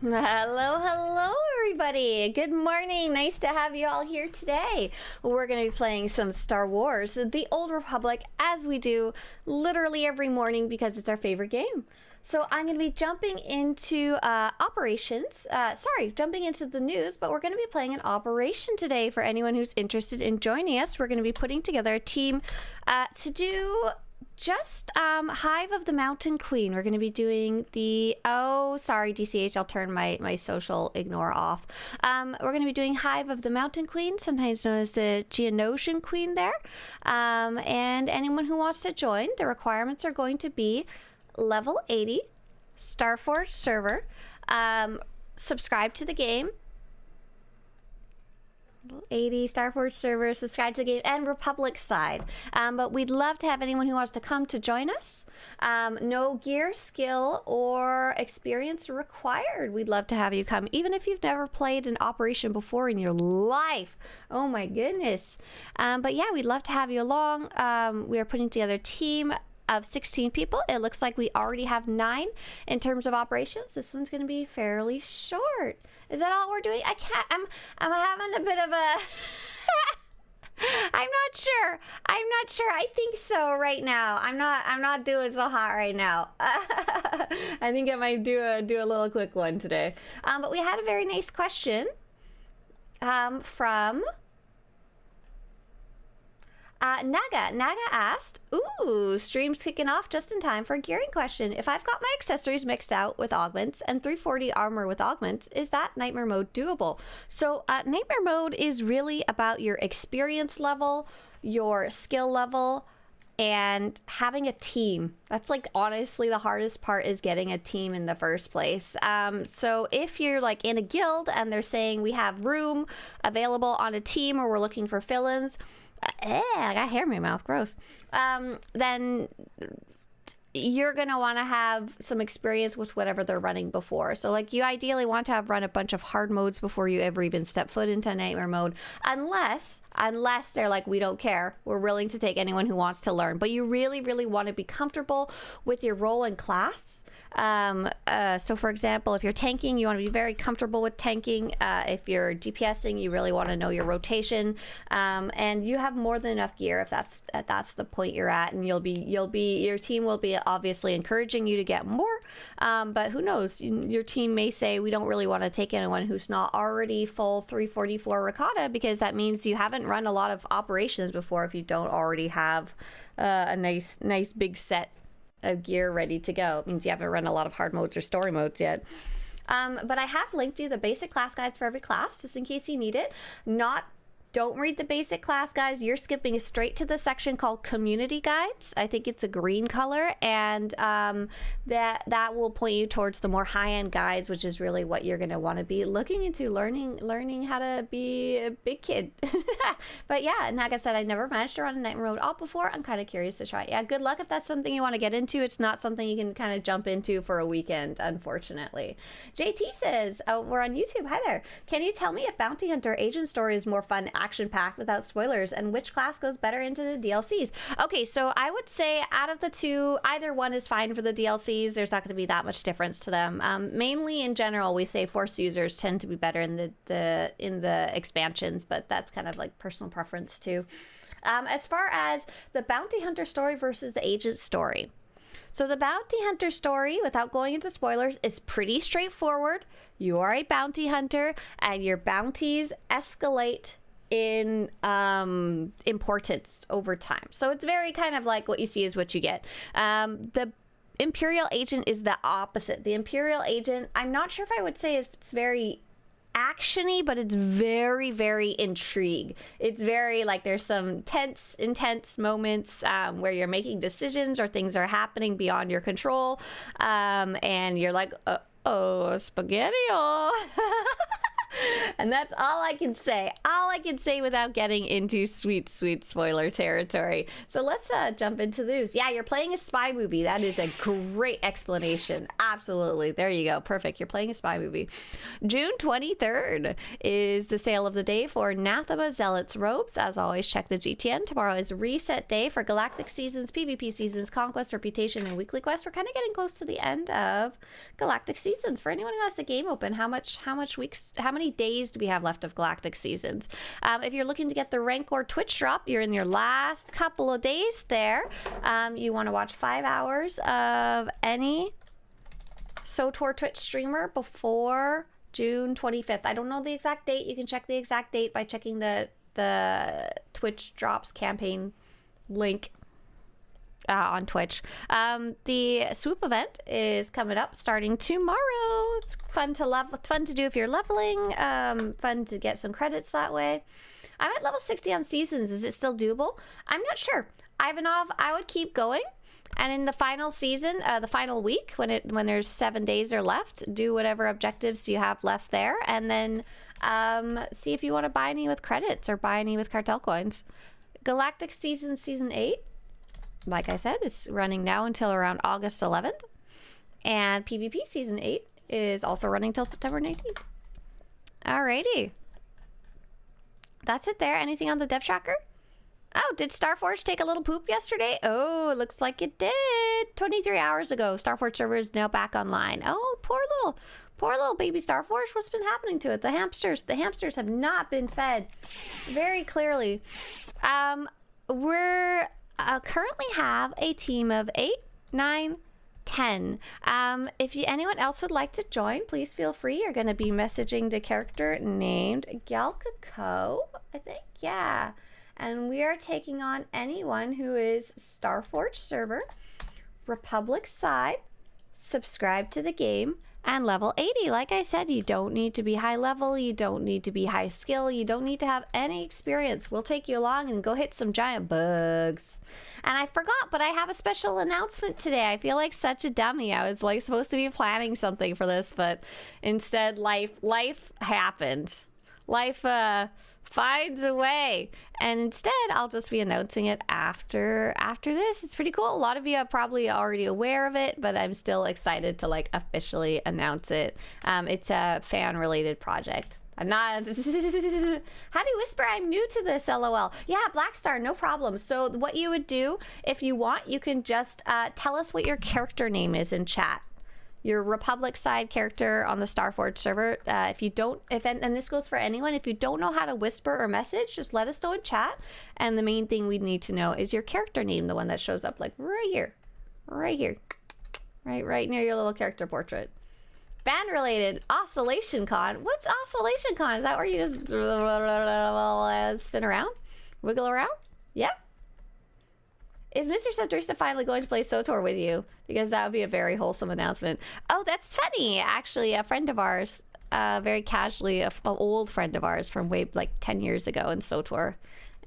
Hello, everybody. Good morning. Nice to have you all here today. We're going to be playing some Star Wars, The Old Republic, as we do literally every morning because it's our favorite game. So I'm going to be jumping into jumping into the news, but we're going to be playing an operation today for anyone who's interested in joining us. We're going to be putting together a team to do just Hive of the Mountain Queen. We're going to be doing the DCH, I'll turn my social ignore off. We're going to be doing Hive of the Mountain Queen, sometimes known as the Geonosian Queen there. And anyone who wants to join, the requirements are going to be level 80, StarForce server, subscribe to the game, 80 StarForce server, subscribe to the game, and Republic side. But we'd love to have anyone who wants to come to join us. No gear, skill, or experience required. We'd love to have you come, even if you've never played an operation before in your life. Oh my goodness. But yeah, we'd love to have you along. We are putting together a team of 16 people. It looks like we already have 9 in terms of operations. This one's going to be fairly short. Is that all we're doing? I can't. I'm having a bit of a I'm not sure. I think so right now. I'm not doing so hot right now. I think I might do a little quick one today. But we had a very nice question from Naga. Naga asked, ooh, stream's kicking off just in time for a gearing question. If I've got my accessories mixed out with augments and 340 armor with augments, is that nightmare mode doable? So nightmare mode is really about your experience level, your skill level, and having a team. That's like honestly the hardest part, is getting a team in the first place. So if you're like in a guild and they're saying we have room available on a team, or we're looking for fill-ins, I got hair in my mouth, gross. Then you're gonna want to have some experience with whatever they're running before. So like you ideally want to have run a bunch of hard modes before you ever even step foot into nightmare mode, unless they're like, we don't care, we're willing to take anyone who wants to learn. But you really want to be comfortable with your role and class. So for example, if you're tanking, you want to be very comfortable with tanking. If you're DPSing, you really want to know your rotation, and you have more than enough gear if that's the point you're at, and your team will be obviously encouraging you to get more, but who knows, your team may say we don't really want to take anyone who's not already full 344 Ricotta, because that means you haven't run a lot of operations before if you don't already have a nice big set of gear ready to go. It means you haven't run a lot of hard modes or story modes yet. But I have linked you the basic class guides for every class, just in case you need it. Don't read the basic class guides. You're skipping straight to the section called community guides. I think it's a green color, and that will point you towards the more high-end guides, which is really what you're going to want to be looking into, learning how to be a big kid. But yeah, and like I said, I never managed to run a nightmare mode op before. I'm kind of curious to try it. Yeah, good luck if that's something you want to get into. It's not something you can kind of jump into for a weekend, unfortunately. JT says, we're on YouTube. Hi there. Can you tell me if Bounty Hunter Agent Story is more fun, action-packed without spoilers, and which class goes better into the DLCs? Okay, so I would say out of the two, either one is fine for the DLCs. There's not going to be that much difference to them. Mainly in general, we say Force users tend to be better in the expansions, but that's kind of like personal preference too. As far as the Bounty Hunter story versus the Agent story, so the Bounty Hunter story, without going into spoilers, is pretty straightforward. You are a bounty hunter, and your bounties escalate in importance over time. So it's very kind of like what you see is what you get. The Imperial Agent is the opposite. The Imperial Agent, I'm not sure if I would say it's very actiony, but it's very intrigue. It's very like there's some intense moments where you're making decisions or things are happening beyond your control, and you're like, oh, spaghetti. And that's all I can say. All I can say without getting into sweet, sweet spoiler territory. So let's jump into those. Yeah, you're playing a spy movie. That is a great explanation. Absolutely. There you go. Perfect. You're playing a spy movie. June 23rd is the sale of the day for Nathema Zealot's robes. As always, check the GTN. Tomorrow is reset day for Galactic Seasons, PvP Seasons, Conquest, Reputation, and Weekly Quest. We're kind of getting close to the end of Galactic Seasons. For anyone who has the game open, how many days do we have left of Galactic Seasons? If you're looking to get the rank or Twitch drop, you're in your last couple of days there. You want to watch 5 hours of any SWTOR Twitch streamer before June 25th. I don't know the exact date. You can check the exact date by checking the Twitch drops campaign link on Twitch. The swoop event is coming up starting tomorrow. It's fun to do if you're leveling, fun to get some credits that way. I'm at level 60 on seasons. Is it still doable? I'm not sure. Ivanov, I would keep going, and in the final season, the final week, when there's 7 days are left, do whatever objectives you have left there, and then see if you want to buy any with credits or buy any with cartel coins. Galactic Season 8, like I said, it's running now until around August 11th. And PvP Season 8 is also running till September 19th. Alrighty. That's it there. Anything on the dev tracker? Oh, did Starforge take a little poop yesterday? Oh, it looks like it did. 23 hours ago, Starforge server is now back online. Oh, poor little baby Starforge. What's been happening to it? The hamsters have not been fed. Very clearly. We're currently have a team of 8, 9, 10. If anyone else would like to join, please feel free. You're going to be messaging the character named Galcaco, I think. Yeah. And we are taking on anyone who is Starforge server, Republic side, subscribe to the game, and level 80. Like I said, you don't need to be high level, you don't need to be high skill, you don't need to have any experience. We'll take you along and go hit some giant bugs. And I forgot, but I have a special announcement today. I feel like such a dummy. I was like supposed to be planning something for this, but instead life happened. Life finds a way, and instead I'll just be announcing it after this. It's pretty cool. A lot of you are probably already aware of it, but I'm still excited to like officially announce it. It's a fan related project. I'm not how do you whisper? I'm new to this, LOL. Yeah, Blackstar, no problem. So what you would do if you want, you can just tell us what your character name is in chat. Your Republic side character on the Starforge server. And this goes for anyone, if you don't know how to whisper or message, just let us know in chat. And the main thing we need to know is your character name, the one that shows up like right here, right near your little character portrait. Fan related, Oscillation Con. What's Oscillation Con? Is that where you just spin around, wiggle around? Yeah. Is Mr. Swtorista finally going to play SWTOR with you? Because that would be a very wholesome announcement. Oh, that's funny. Actually, a friend of ours, very casually, an old friend of ours from way like 10 years ago in SWTOR,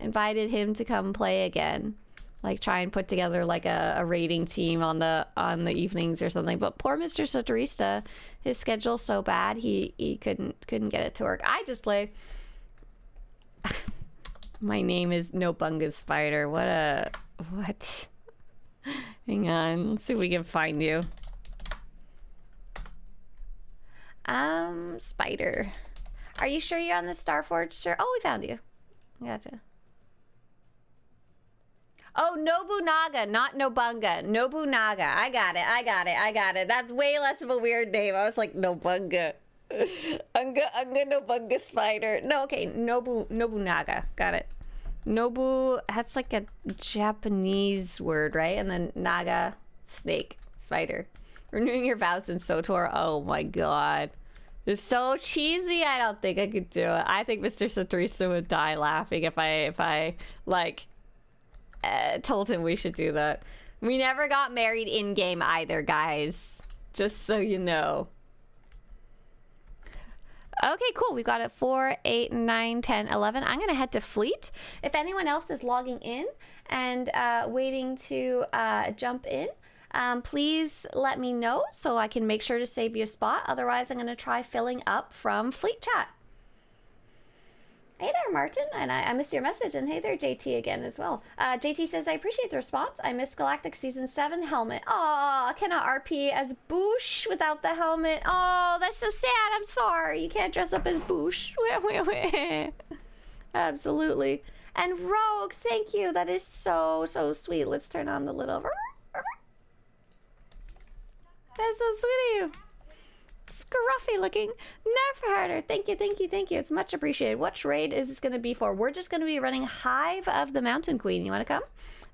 invited him to come play again. Like try and put together like a raiding team on the evenings or something. But poor Mr. Swtorista, his schedule's so bad he couldn't get it to work. I just play. My name is No Bunga Spider. What? Hang on. Let's see if we can find you. Spider. Are you sure you're on the Starforge server? Oh, we found you. Gotcha. Oh, Nobunaga, not Nobunga. Nobunaga. I got it. That's way less of a weird name. I was like, Nobunga. Unga Nobunga Spider. No, okay. Nobunaga. Got it. Nobu, that's like a Japanese word, right? And then Naga, snake, spider. Renewing your vows in SWTOR. Oh my god. It's so cheesy. I don't think I could do it. I think Mr. Swtorista would die laughing if I like told him we should do that. We never got married in game either, guys. Just so you know. Okay, cool. We got it 4, 8, 9, 10, 11. I'm going to head to Fleet. If anyone else is logging in and waiting to jump in, please let me know so I can make sure to save you a spot. Otherwise, I'm going to try filling up from Fleet chat. Hey there, Martin, and I missed your message, and hey there, JT again as well. JT says, I appreciate the response. I missed Galactic Season 7 helmet. Aw, cannot RP as Boosh without the helmet. Oh, that's so sad. I'm sorry. You can't dress up as Boosh. Absolutely. And Rogue, thank you. That is so, so sweet. Let's turn on the little... That's so sweet of you. Scruffy looking. Never harder. Thank you, thank you, thank you. It's much appreciated. What raid is this going to be for? We're just going to be running Hive of the Mountain Queen. You want to come?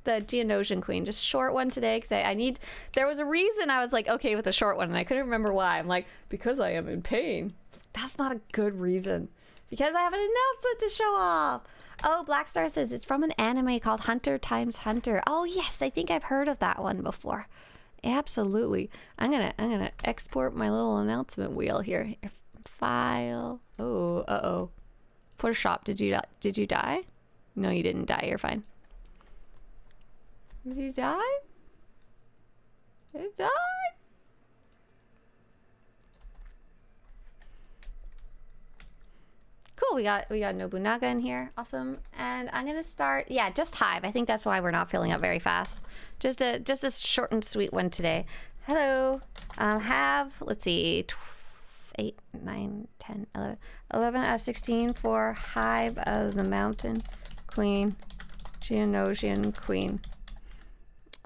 The Geonosian Queen. Just short one today because I need... There was a reason I was like, okay with the short one, and I couldn't remember why. I'm like, because I am in pain. That's not a good reason. Because I have an announcement to show off. Oh, Blackstar says it's from an anime called Hunter x Hunter. Oh, yes. I think I've heard of that one before. Absolutely. I'm gonna export my little announcement wheel here. File. Oh, uh-oh. Photoshop, did you die? No, you didn't die. You're fine. Did you die? It died? Cool, we got Nobunaga in here. Awesome. And I'm gonna start, yeah, just Hive. I think that's why we're not filling up very fast. Just a short and sweet one today. Hello. Let's see, 8, 9, 10, 11 out of 16 for Hive of the Mountain Queen. Geonosian Queen.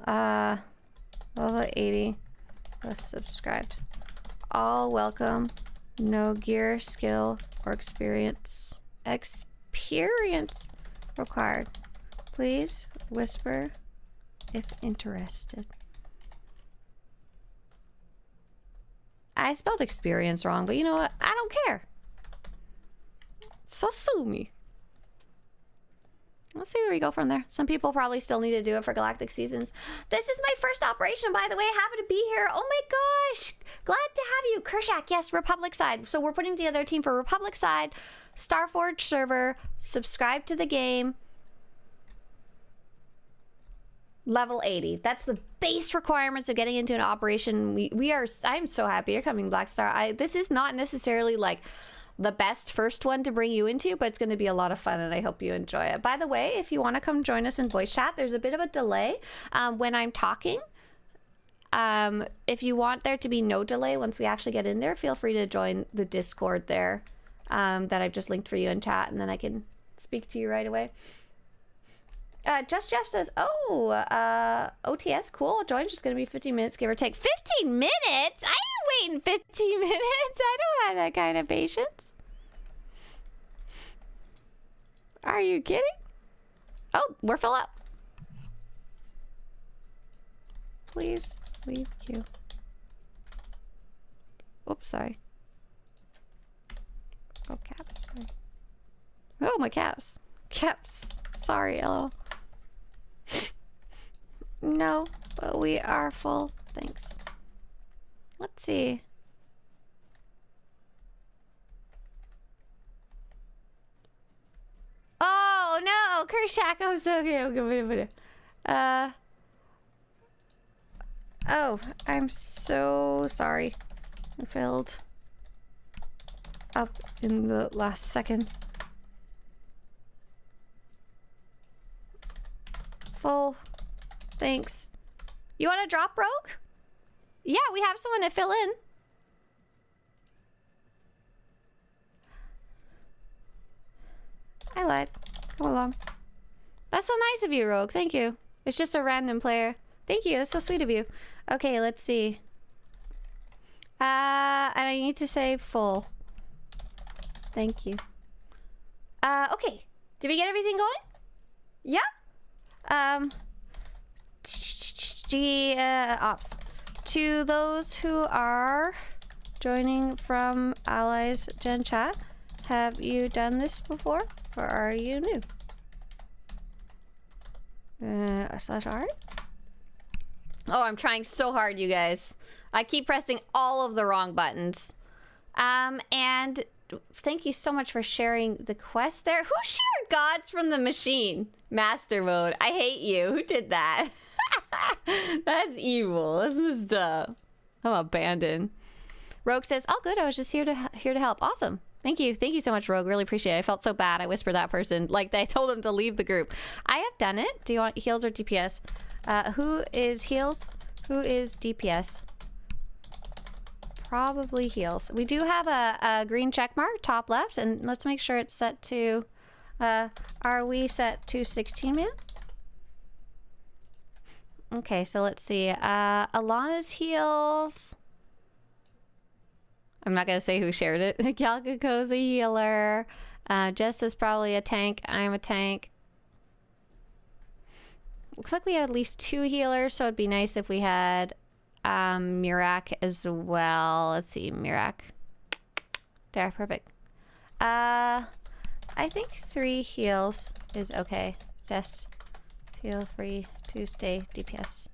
Level 80. Let's subscribed. All welcome. No gear, skill, or experience required. Please whisper if interested. I spelled experience wrong, but you know what? I don't care. So sue me. Let's see where we go from there. Some people probably still need to do it for Galactic Seasons. This is my first operation, by the way. Happy to be here. Oh my gosh. Glad to have you. Kershak, yes, Republic side. So we're putting together a team for Republic side, Starforge server, subscribe to the game. Level 80. That's the base requirements of getting into an operation. I'm so happy you're coming, Blackstar. This is not necessarily like the best first one to bring you into, but it's going to be a lot of fun and I hope you enjoy it. By the way, if you want to come join us in voice chat, there's a bit of a delay when I'm talking. If you want there to be no delay once we actually get in there, feel free to join the Discord there that I've just linked for you in chat, and then I can speak to you right away. Just Jeff says, oh, OTS, cool. Join's just going to be 15 minutes, give or take. 15 minutes? I ain't waiting 15 minutes. I don't have that kind of patience. Are you kidding? Oh, we're full up. Please leave queue. Oops, sorry. Oh, caps. Sorry. Oh, my caps. Caps. Sorry, LO. No, but we are full. Thanks. Let's see. Oh no, Kershak, I'm so okay. Oh, I'm so sorry. I failed up in the last second. Full. Thanks. You want to drop Rogue? Yeah, we have someone to fill in. I lied. Come along. That's so nice of you, Rogue. Thank you. It's just a random player. Thank you. That's so sweet of you. Okay, let's see. And I need to say full. Thank you. Okay. Did we get everything going? Yeah? Ops. To those who are joining from Allies Gen Chat, have you done this before, or are you new? /art? Oh, I'm trying so hard, you guys. I keep pressing all of the wrong buttons. And thank you so much for sharing the quest there. Who shared Gods from the Machine? Master mode. I hate you. Who did that? That's evil. That's messed up. I'm abandoned. Rogue says, "All good. I was just here to help." Awesome. Thank you so much, Rogue. Really appreciate it. I felt so bad. I whispered that person. Like, I told them to leave the group. I have done it. Do you want heals or DPS? Who is heals? Who is DPS? Probably heals. We do have a green check mark top left, and let's make sure it's set to... are we set to 16 man? Okay, so let's see. Alana's heals... I'm not gonna say who shared it. Calcaco's a healer. Jess is probably a tank. I'm a tank. Looks like we have at least 2 healers, so it'd be nice if we had Mirak as well. Let's see, Mirak. There, perfect. I think 3 heals is okay. Just feel free to stay DPS.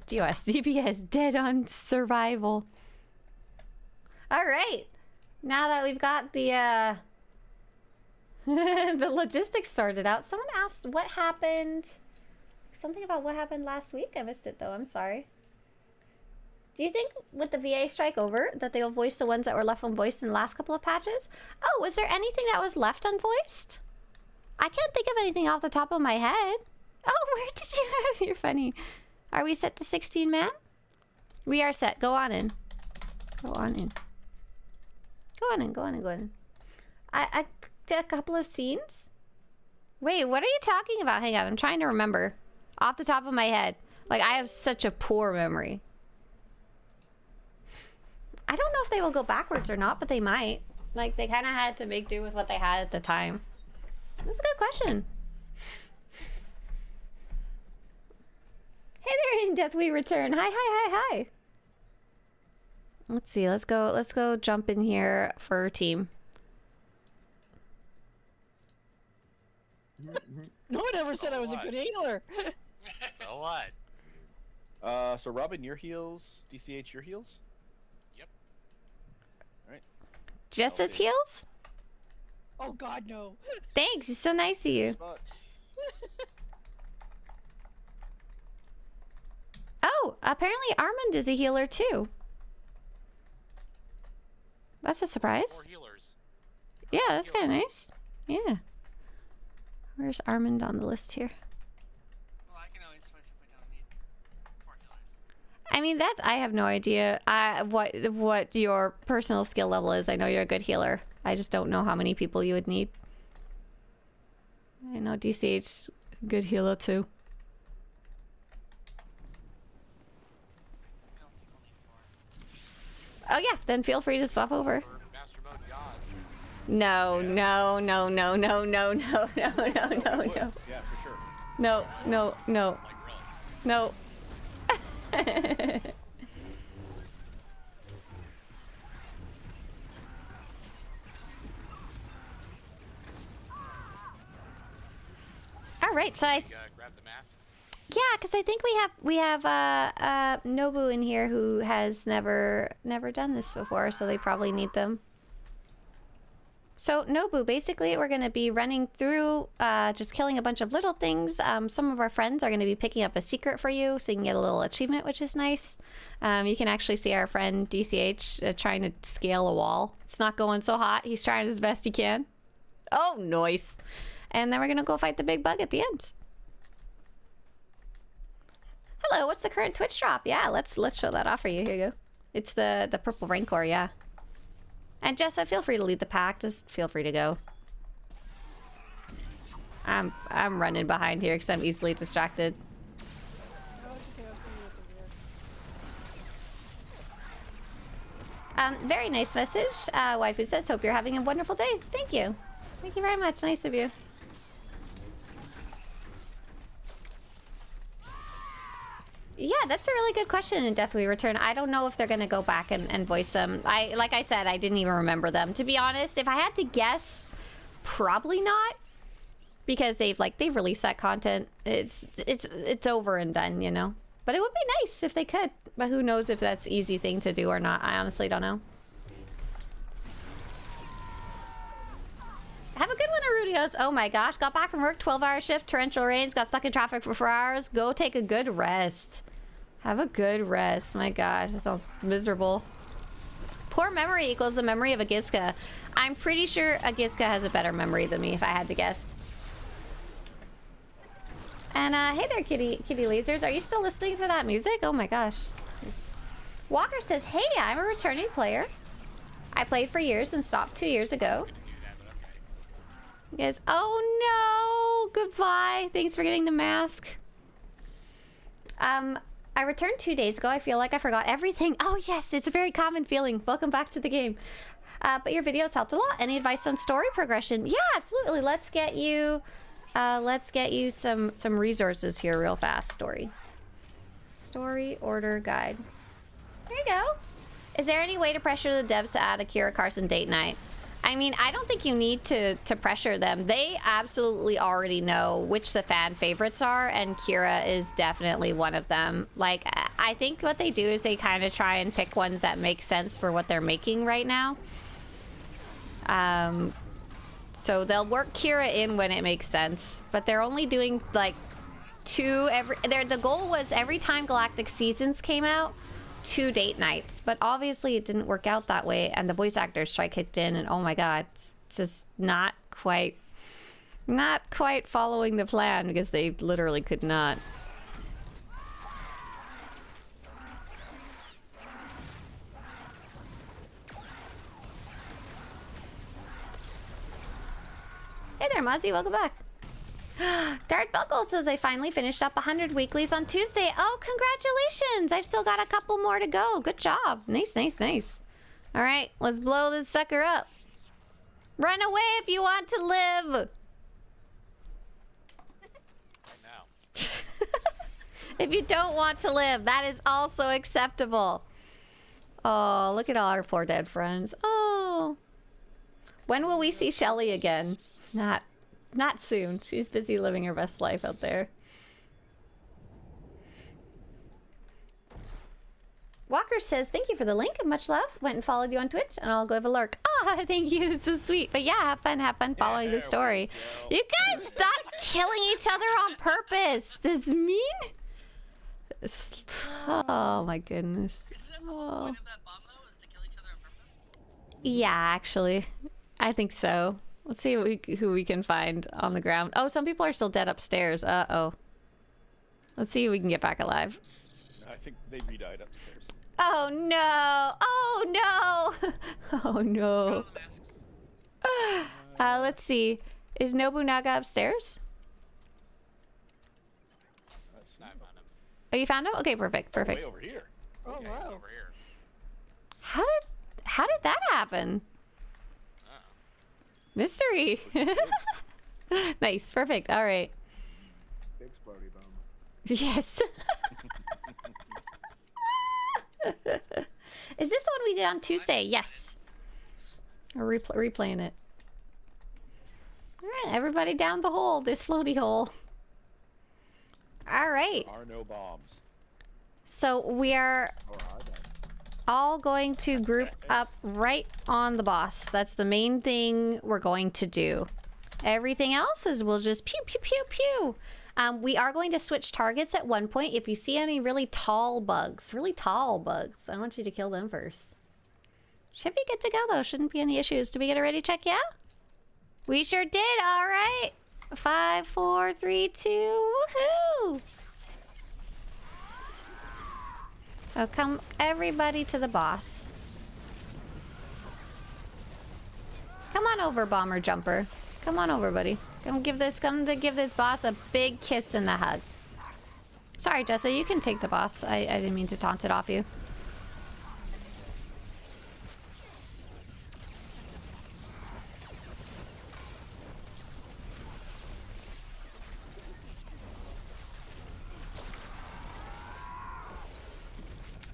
DOS, DPS, dead on survival. All right, now that we've got the the logistics sorted out, someone asked what happened. Something about what happened last week. I missed it though. I'm sorry. Do you think with the VA strike over that they will voice the ones that were left unvoiced in the last couple of patches? Oh, was there anything that was left unvoiced? I can't think of anything off the top of my head. Oh, where did you have? You're funny. Are we set to 16 man? We are set. Go on in. Go on in. Go on in, go on in, go on in. I did a couple of scenes. Wait, what are you talking about? Hang on, I'm trying to remember. Off the top of my head. Like, I have such a poor memory. I don't know if they will go backwards or not, but they might. Like, they kind of had to make do with what they had at the time. That's a good question. Hey there, In Death We Return. Hi, hi, hi, hi. Let's see. Let's go jump in here for team. No one ever said I was a good healer. So what? So Robin, your heals. DCH, your heals. Yep. All right. Just as heals? Oh God, no. Thanks. It's so nice of you. Oh, apparently Armand is a healer too. That's a surprise. 4 healers. Yeah, that's kind of nice. Yeah. Where's Armand on the list here? Well, I can always switch if we don't need 4 healers. I mean, I have no idea what your personal skill level is. I know you're a good healer. I just don't know how many people you would need. I know DCH, good healer too. I don't think we'll need 4. Oh yeah, then feel free to swap over. Master mode yawn. No, no, no, no, no, no, no, no, no, no, no. Yeah, for sure. No, no, no, Like really. no. All right, so Grab the masks. yeah, because I think we have Nobu in here who has never done this before, so they probably need them. So Nobu, basically we're going to be running through just killing a bunch of little things. Some of our friends are going to be picking up a secret for you, so you can get a little achievement, which is nice. You can actually see our friend DCH trying to scale a wall. It's not going so hot. He's trying his best he can. Oh, nice. And then we're going to go fight the big bug at the end. Hello, what's the current Twitch drop? Yeah, let's show that off for you. Here you go. It's the purple Rancor, yeah. And Jessa, feel free to lead the pack. Just feel free to go. I'm running behind here because I'm easily distracted. Very nice message. Waifu says, hope you're having a wonderful day. Thank you. Thank you very much. Nice of you. Yeah, that's a really good question in Death We Return. I don't know if they're gonna go back and voice them. Like I said, I didn't even remember them. To be honest, if I had to guess, probably not. Because they've released that content. It's over and done, you know. But it would be nice if they could. But who knows if that's an easy thing to do or not. I honestly don't know. Have a good one, Arudios. Oh my gosh, got back from work, 12-hour shift, torrential rains, got stuck in traffic for 4 hours. Go take a good rest. Have a good rest. My gosh, it sounds miserable. Poor memory equals the memory of a Giska. I'm pretty sure a Giska has a better memory than me, if I had to guess. And hey there, kitty lasers. Are you still listening to that music? Oh my gosh. Walker says, hey, I'm a returning player. I played for years and stopped 2 years ago. Yes. Oh no! Goodbye. Thanks for getting the mask. I returned 2 days ago. I feel like I forgot everything. Oh yes, it's a very common feeling. Welcome back to the game. But your videos helped a lot. Any advice on story progression? Yeah, absolutely. Let's get you some resources here real fast. Story order guide. There you go. Is there any way to pressure the devs to add a Kira Carson date night? I mean, I don't think you need to pressure them. They absolutely already know which the fan favorites are, and Kira is definitely one of them. Like, I think what they do is they kind of try and pick ones that make sense for what they're making right now. So they'll work Kira in when it makes sense, but they're only doing like 2 every. The goal was every time Galactic Seasons came out, 2 date nights, but obviously it didn't work out that way, and the voice actor strike kicked in, and oh my god, it's just not quite following the plan because they literally could not. Hey there, Muzzy, welcome back. Dart Buckle says I finally finished up 100 weeklies on Tuesday. Oh, congratulations! I've still got a couple more to go. Good job. Nice, nice, nice. All right, let's blow this sucker up. Run away if you want to live. Now. If you don't want to live, that is also acceptable. Oh, look at all our poor dead friends. Oh. When will we see Shelly again? Not soon. She's busy living her best life out there. Walker says, thank you for the link and much love. Went and followed you on Twitch, and I'll go have a lurk. Ah, thank you. This is sweet. But yeah, have fun following the story. You guys stop killing each other on purpose. This is mean. Oh my goodness. Isn't that the whole point of that bomb, though, is to kill each other on purpose? Yeah, actually. I think so. Let's see who we can find on the ground. Oh, some people are still dead upstairs. Uh-oh. Let's see if we can get back alive. I think they re-died upstairs. Oh, no. Oh, no. Oh, no. Go to the masks. Let's see. Is Nobunaga upstairs? I found him. Oh, you found him? Okay, perfect, perfect. Way over here. Oh Yeah, wow. he's over here. How did that happen? Mystery. Nice, perfect. All right. Big explodey bomb. Yes. Is this the one we did on Tuesday? Yes. We're replaying it. All right, everybody down the hole, this floaty hole. All right. There are no bombs. So we are all going to group up right on the boss. That's the main thing we're going to do. Everything else is we'll just pew, pew, pew, pew. We are going to switch targets at one point. If you see any really tall bugs, I want you to kill them first. Should be good to go, though. Shouldn't be any issues. Did we get a ready check? Yeah? We sure did. All right. 5, 4, 3, 2. Woohoo! So come everybody to the boss. Come on over, Bomber Jumper. Come on over, buddy. Come give this boss a big kiss and a hug. Sorry, Jessa, you can take the boss. I didn't mean to taunt it off you.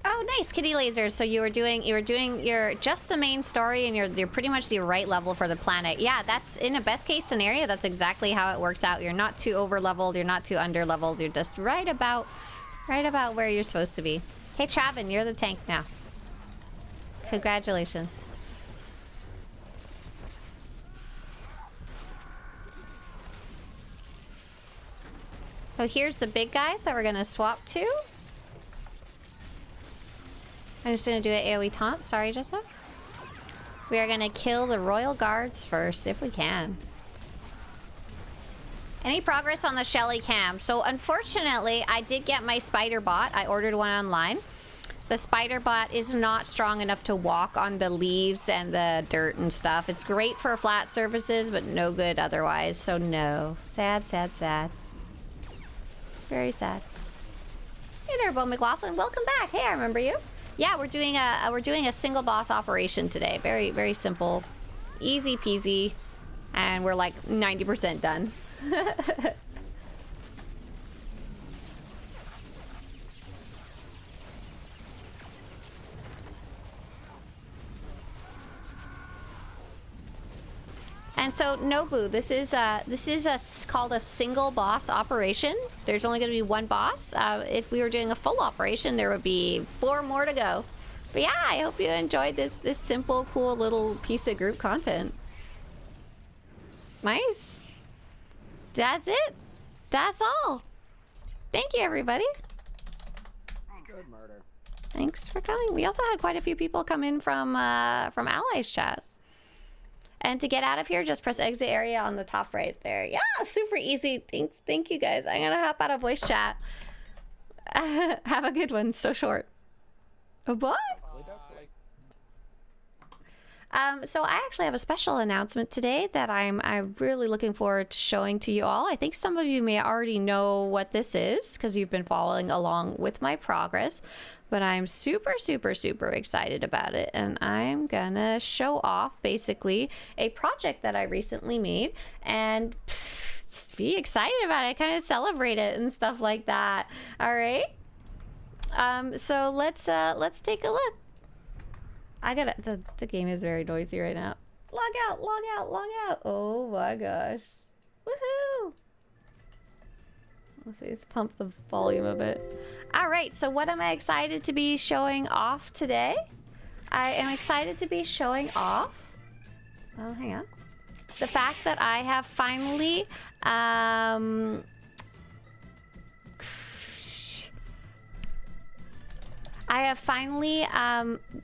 Oh, nice, Kitty Lasers. So you were doing your just the main story, and you're pretty much the right level for the planet. Yeah, that's in a best case scenario. That's exactly how it works out. You're not too over leveled. You're not too under leveled. You're just right about where you're supposed to be. Hey, Travin, you're the tank now. Congratulations. So here's the big guys that we're gonna swap to. I'm just gonna do an AoE taunt. Sorry, Jessa. We are gonna kill the royal guards first, if we can. Any progress on the Shelly cam? So unfortunately, I did get my spider bot. I ordered one online. The spider bot is not strong enough to walk on the leaves and the dirt and stuff. It's great for flat surfaces, but no good otherwise. So no. Sad, sad, sad. Very sad. Hey there, Bo McLaughlin. Welcome back. Hey, I remember you. Yeah, we're doing a single boss operation today. Very, very simple, easy peasy, and we're like 90% done. And so, Nobu, this is called a single boss operation. There's only going to be one boss. If we were doing a full operation, there would be 4 more to go. But yeah, I hope you enjoyed this simple, cool little piece of group content. Nice. That's it. That's all. Thank you, everybody. Good murder. Thanks for coming. We also had quite a few people come in from Allies chat. And to get out of here, just press exit area on the top right there. Yeah, super easy. Thanks. Thank you, guys. I'm gonna hop out of voice chat. Have a good one. So short. Bye. So I actually have a special announcement today that I'm really looking forward to showing to you all. I think some of you may already know what this is because you've been following along with my progress, but I'm super, super, super excited about it. And I'm gonna show off basically a project that I recently made and just be excited about it, kind of celebrate it and stuff like that. All right. So let's take a look. I gotta, the game is very noisy right now. Log out, log out, log out. Oh my gosh. Woohoo! Let's see, let's pump the volume a bit. All right, so what am I excited to be showing off today? I am excited to be showing off, oh, hang on. The fact that I have finally,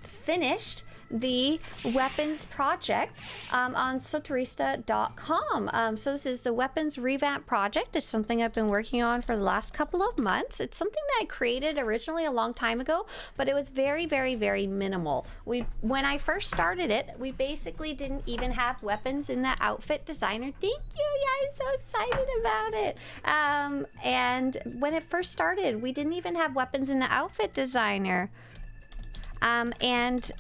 finished the weapons project on Swtorista.com. So this is the weapons revamp project. It's something I've been working on for the last couple of months. It's something that I created originally a long time ago, but it was very, very, very minimal. When I first started it, we basically didn't even have weapons in the outfit designer. Thank you, yeah, I'm so excited about it. And when it first started, we didn't even have weapons in the outfit designer. And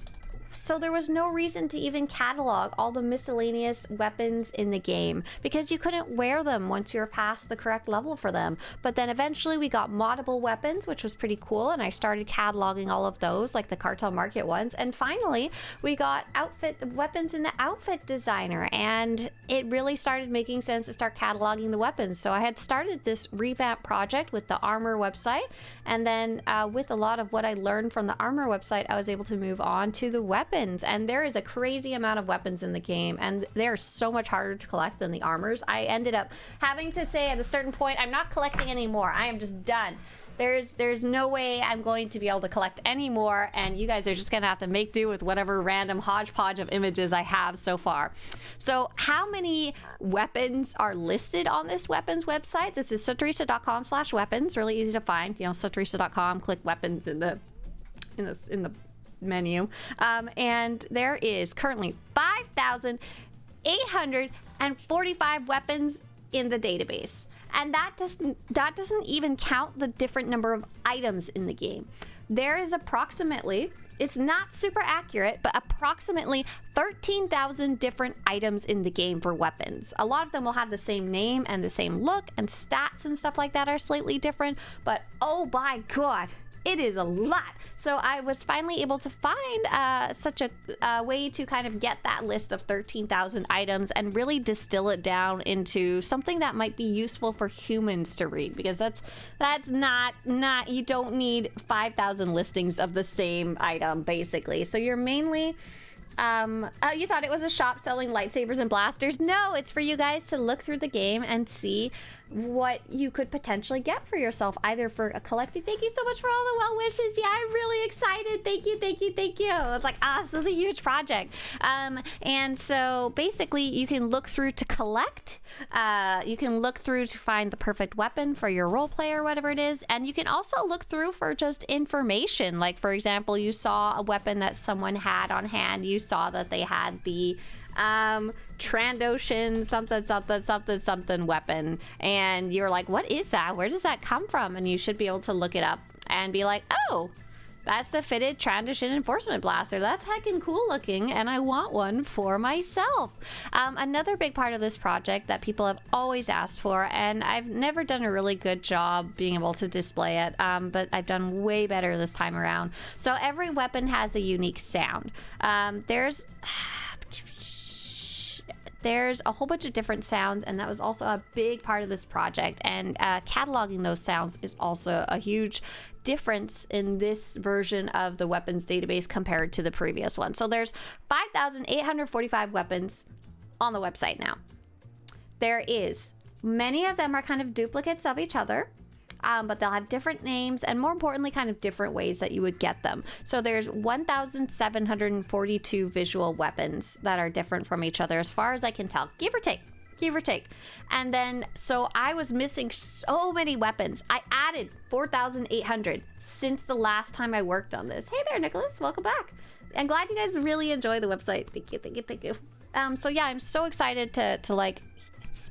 so there was no reason to even catalog all the miscellaneous weapons in the game because you couldn't wear them once you were past the correct level for them. But then eventually we got moddable weapons, which was pretty cool, and I started cataloging all of those, like the Cartel Market ones. And finally, we got weapons in the outfit designer, and it really started making sense to start cataloging the weapons. So I had started this revamp project with the armor website, and then with a lot of what I learned from the armor website, I was able to move on to the weapons. And there is a crazy amount of weapons in the game, and they're so much harder to collect than the armors. I ended up having to say at a certain point, I'm not collecting anymore. I am just done. There's no way I'm going to be able to collect any more, and you guys are just gonna have to make do with whatever random hodgepodge of images I have so far. So how many weapons are listed on this weapons website? This is Swtorista.com/weapons. Really easy to find. You know, Swtorista.com, click weapons in the menu. And there is currently 5,845 weapons in the database. And that doesn't even count the different number of items in the game. There is approximately, it's not super accurate, but approximately 13,000 different items in the game for weapons. A lot of them will have the same name and the same look, and stats and stuff like that are slightly different, but oh my god, it is a lot. So I was finally able to find such a way to kind of get that list of 13,000 items and really distill it down into something that might be useful for humans to read, because that's not you don't need 5,000 listings of the same item basically. So you're mainly oh, you thought it was a shop selling lightsabers and blasters? No, it's for you guys to look through the game and see what you could potentially get for yourself, either for a collecting. Thank you so much for all the well wishes. Yeah, I'm really excited. Thank you. It's like, this is a huge project. And so basically you can look through to collect. You can look through to find the perfect weapon for your role play or whatever it is. And you can also look through for just information. Like, for example, you saw a weapon that someone had on hand. You saw that they had the Trandoshan something weapon, and you're like, what is that? Where does that come from? And you should be able to look it up and be like, oh, that's the fitted Trandoshan enforcement blaster. That's heckin' cool looking, and I want one for myself. Another big part of this project that people have always asked for, and I've never done a really good job being able to display it, but I've done way better this time around. So every weapon has a unique sound. There's a whole bunch of different sounds, and that was also a big part of this project, and cataloging those sounds is also a huge difference in this version of the weapons database compared to the previous one. So there's 5,845 weapons on the website now. Many of them are kind of duplicates of each other, but they'll have different names and, more importantly, kind of different ways that you would get them. So there's 1,742 visual weapons that are different from each other, as far as I can tell, give or take. And then, so I was missing so many weapons. I added 4,800 since the last time I worked on this. Hey there, Nicholas, welcome back. I'm glad you guys really enjoy the website. Thank you. So yeah, I'm so excited to like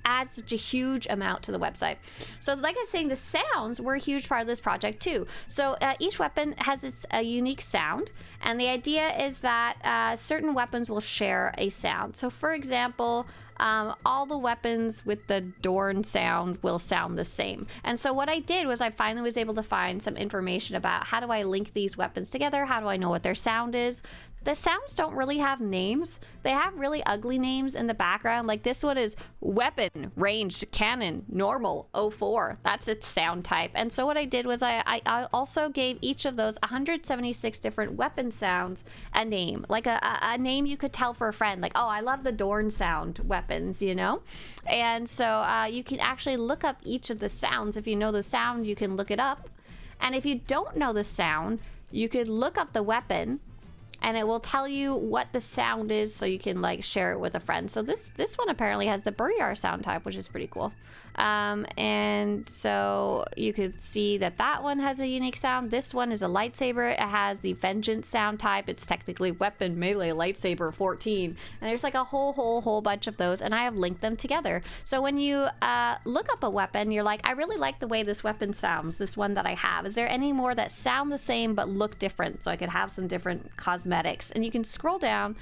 add such a huge amount to the website. So like I was saying, the sounds were a huge part of this project too. So each weapon has a unique sound, and the idea is that certain weapons will share a sound. So for example, all the weapons with the Dorn sound will sound the same. And so what I did was I finally was able to find some information about how do I link these weapons together? How do I know what their sound is? The sounds don't really have names. They have really ugly names in the background. Like this one is weapon, ranged, cannon, normal, 04. That's its sound type. And so what I did was I also gave each of those 176 different weapon sounds a name. Like a name you could tell for a friend. Like, oh, I love the Dorn sound weapons, you know? And so you can actually look up each of the sounds. If you know the sound, you can look it up. And if you don't know the sound, you could look up the weapon, and it will tell you what the sound is, so you can like share it with a friend. So this one apparently has the Buriar sound type, which is pretty cool. And so you could see that one has a unique sound. This one is a lightsaber. It has the Vengeance sound type. It's technically weapon melee lightsaber 14. And there's like a whole bunch of those, and I have linked them together. So when you look up a weapon, you're like, I really like the way this weapon sounds, this one that I have. Is there any more that sound the same but look different, so I could have some different cosmetics? And you can scroll down,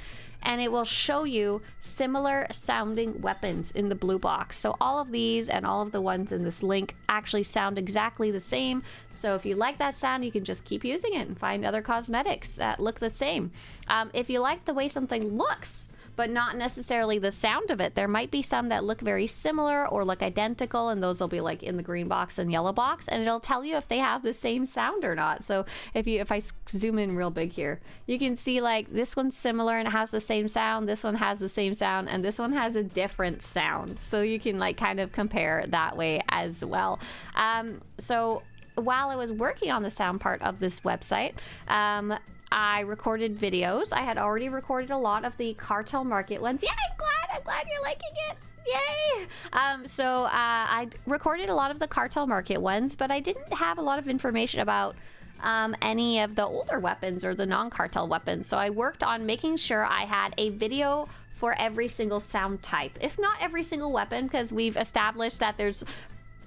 and it will show you similar sounding weapons in the blue box. So all of these and all of the ones in this link actually sound exactly the same. So if you like that sound, you can just keep using it and find other cosmetics that look the same. If you like the way something looks, but not necessarily the sound of it, there might be some that look very similar or look identical, and those will be like in the green box and yellow box, and it'll tell you if they have the same sound or not. So if I zoom in real big here, you can see like this one's similar and it has the same sound, this one has the same sound, and this one has a different sound. So you can like kind of compare that way as well. So while I was working on the sound part of this website, I recorded videos. I had already recorded a lot of the Cartel Market ones. Yeah, I'm glad you're liking it. Yay! So I recorded a lot of the Cartel Market ones, but I didn't have a lot of information about any of the older weapons or the non-cartel weapons. So I worked on making sure I had a video for every single sound type. If not every single weapon, because we've established that there's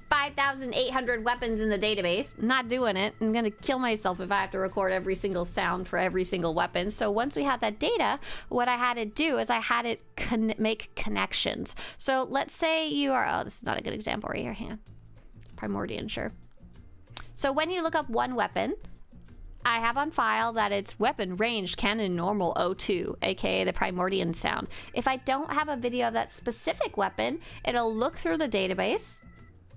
5,800 weapons in the database. Not doing it. I'm gonna kill myself if I have to record every single sound for every single weapon. So once we had that data, what I had to do is I had it make connections. So let's say you are, oh, this is not a good example right here. Hang on. Primordian, sure. So when you look up one weapon, I have on file that it's weapon, ranged, cannon, normal, 02, aka the Primordian sound. If I don't have a video of that specific weapon, it'll look through the database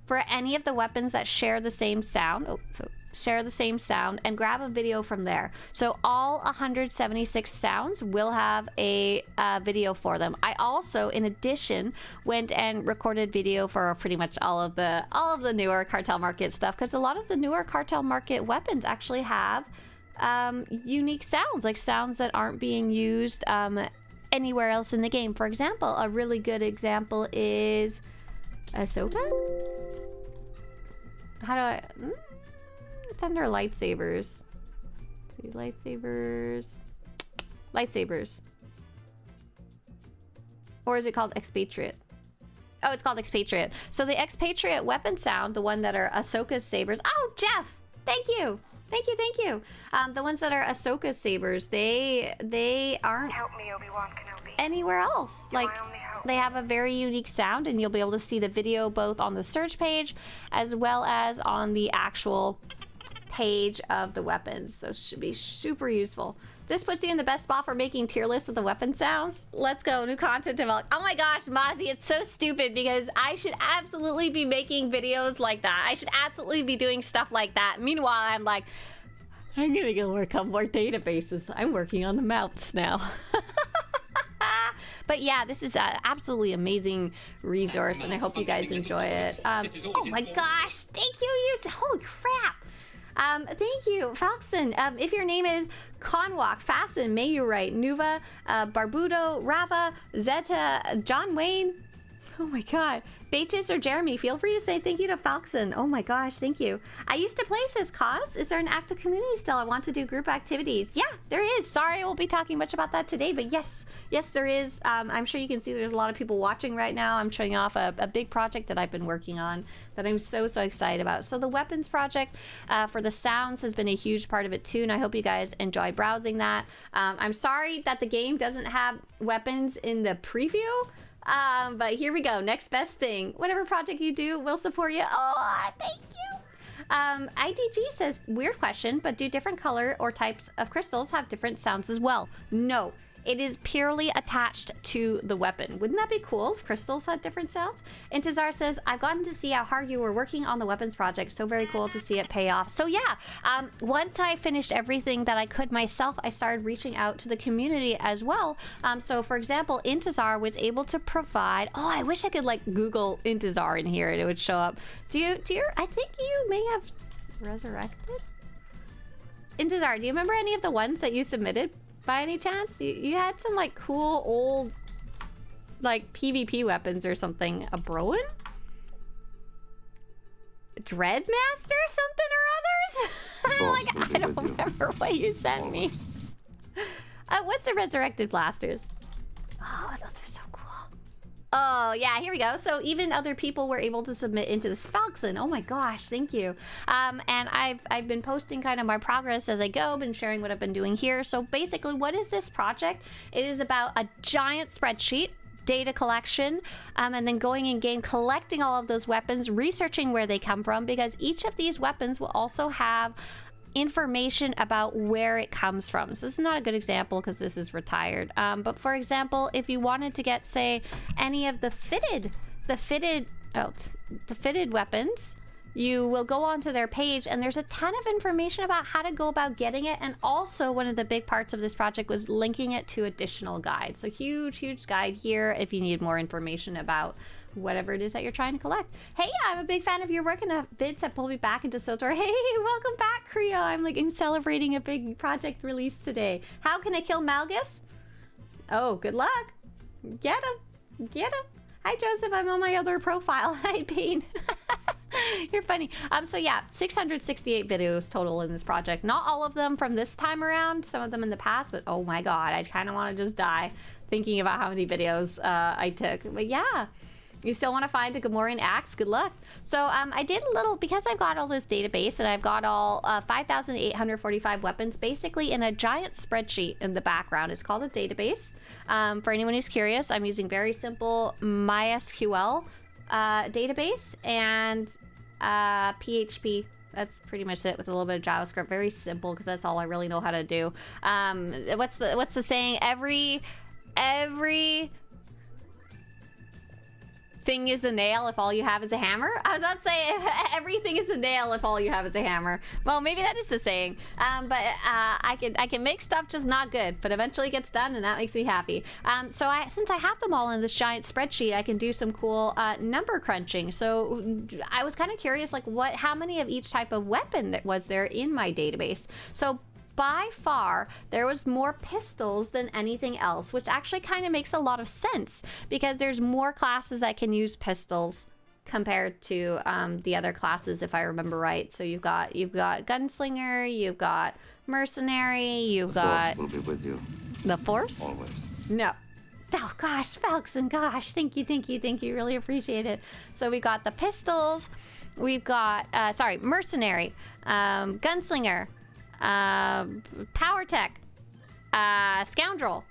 for any of the weapons that share the same sound. Oh, so share the same sound, and grab a video from there. So all 176 sounds will have a video for them. I also, in addition, went and recorded video for pretty much all of the newer Cartel Market stuff, because a lot of the newer Cartel Market weapons actually have unique sounds, like sounds that aren't being used anywhere else in the game. For example, a really good example is Ahsoka. How do I? It's under lightsabers. Let's see, lightsabers. Or is it called expatriate? Oh, it's called expatriate. So the expatriate weapon sound, the one that are Ahsoka's sabers. Oh, Jeff, thank you. Thank you. The ones that are Ahsoka's sabers, they aren't Help me, Obi-Wan Kenobi. anywhere else. Do Like, I only hope? they have a very unique sound, and you'll be able to see the video both on the search page as well as on the actual page of the weapons. So it should be super useful. This puts you in the best spot for making tier lists of the weapon sounds. Let's go, new content developed. Oh my gosh, Mozzie, it's so stupid because I should absolutely be making videos like that. I should absolutely be doing stuff like that. Meanwhile, I'm like, I'm gonna go work on more databases. I'm working on the mounts now. But yeah, this is an absolutely amazing resource, and I hope you guys enjoy it. Oh my gosh, thank you, holy crap. Thank you, Falcon. If your name is Conwalk, Fasten, May you write, Nuva, Barbudo, Rava, Zeta, John Wayne. Oh my god. Baches or Jeremy, feel free to say thank you to Falcon. Oh my gosh, thank you. I used to play Says Cause. Is there an active community still? I want to do group activities. Yeah, there is. Sorry, I won't be talking much about that today, but yes, there is. I'm sure you can see there's a lot of people watching right now. I'm showing off a big project that I've been working on that I'm so excited about. So the weapons project for the sounds has been a huge part of it too, and I hope you guys enjoy browsing that. I'm sorry that the game doesn't have weapons in the preview. But here we go. Next best thing. Whatever project you do, we'll support you. Oh, thank you. IDG says, weird question, but do different color or types of crystals have different sounds as well? No. It is purely attached to the weapon. Wouldn't that be cool if crystals had different sounds? Intizar says, I've gotten to see how hard you were working on the weapons project. So very cool to see it pay off. So yeah, once I finished everything that I could myself, I started reaching out to the community as well. So for example, Intizar was able to provide, oh, I wish I could like Google Intizar in here and it would show up. I think you may have resurrected? Intizar, do you remember any of the ones that you submitted? By any chance? You had some like cool old like PvP weapons or something. A Broen? Dreadmaster something or others? I don't remember what you sent me. What's the resurrected blasters? Oh, those are so cool. Oh, yeah, here we go. So even other people were able to submit into this Falcon. Oh my gosh, thank you. And I've been posting kind of my progress as I go, been sharing what I've been doing here. So basically, what is this project? It is about a giant spreadsheet, data collection, and then going in game, collecting all of those weapons, researching where they come from, because each of these weapons will also have information about where it comes from. So this is not a good example because this is retired. But for example, if you wanted to get, say, any of the fitted weapons, you will go onto their page and there's a ton of information about how to go about getting it. And also one of the big parts of this project was linking it to additional guides. So huge guide here if you need more information about whatever it is that you're trying to collect. Hey, I'm a big fan of your work and vids that pull me back into SWTOR. Hey, welcome back, Creo. I'm celebrating a big project release today. How can I kill Malgus? Oh, good luck. Get him. Hi, Joseph. I'm on my other profile. Hi, Payne. You're funny. So yeah, 668 videos total in this project. Not all of them from this time around, some of them in the past, but oh my god, I kind of want to just die thinking about how many videos I took. But yeah. You still want to find a Gamorrean axe? Good luck. So I did a little, because I've got all this database and I've got all 5,845 weapons basically in a giant spreadsheet in the background. It's called a database. For anyone who's curious, I'm using very simple MySQL database and PHP. That's pretty much it with a little bit of JavaScript. Very simple because that's all I really know how to do. What's the saying? Every everything is a nail if all you have is a hammer. I was about to say everything is a nail if all you have is a hammer. Well, maybe that is the saying. But I can make stuff just not good, but eventually it gets done, and that makes me happy. So since I have them all in this giant spreadsheet, I can do some cool number crunching. So I was kind of curious, like how many of each type of weapon that was there in my database. So by far, there was more pistols than anything else, which actually kind of makes a lot of sense because there's more classes that can use pistols compared to the other classes, if I remember right. So you've got gunslinger, you've got mercenary, you've got will be with you the force. always. No. Oh gosh, Falkson, gosh, thank you, really appreciate it. So we got the pistols, we've got mercenary, gunslinger, power tech, scoundrel.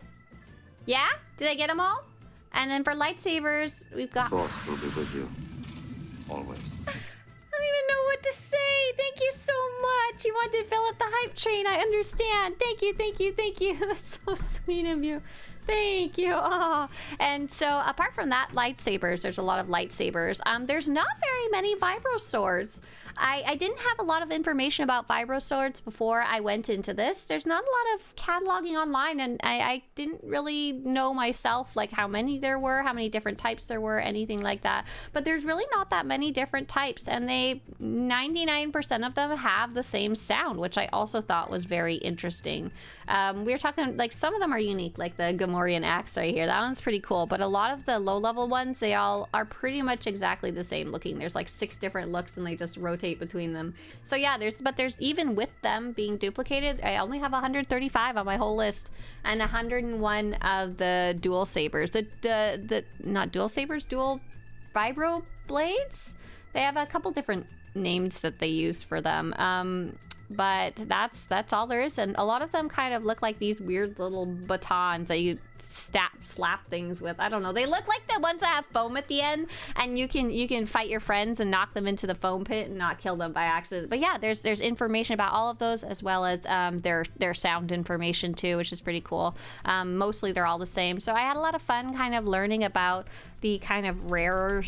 Yeah? Did I get them all? And then for lightsabers, we've got... Force will be with you always. I don't even know what to say. Thank you so much. You wanted to fill up the hype train. I understand. Thank you. That's so sweet of you. Thank you. Oh. And so apart from that, lightsabers, there's a lot of lightsabers. There's not very many vibro swords. I didn't have a lot of information about vibro swords before I went into this. There's not a lot of cataloging online, and I didn't really know myself like how many there were, how many different types there were, anything like that. But there's really not that many different types, and 99% of them have the same sound, which I also thought was very interesting. We were talking, like, some of them are unique, like the Gamorrean axe right here. That one's pretty cool, but a lot of the low-level ones, they all are pretty much exactly the same looking. There's like 6 different looks, and they just rotate between them. So yeah, there's even with them being duplicated, I only have 135 on my whole list, and 101 of the dual sabers. The not dual sabers, dual vibro blades. They have a couple different names that they use for them. But that's all there is, and a lot of them kind of look like these weird little batons that you slap things with. I don't know. They look like the ones that have foam at the end, and you can fight your friends and knock them into the foam pit and not kill them by accident. But yeah, there's information about all of those, as well as their sound information too, which is pretty cool. Mostly they're all the same. So I had a lot of fun kind of learning about the kind of rarer,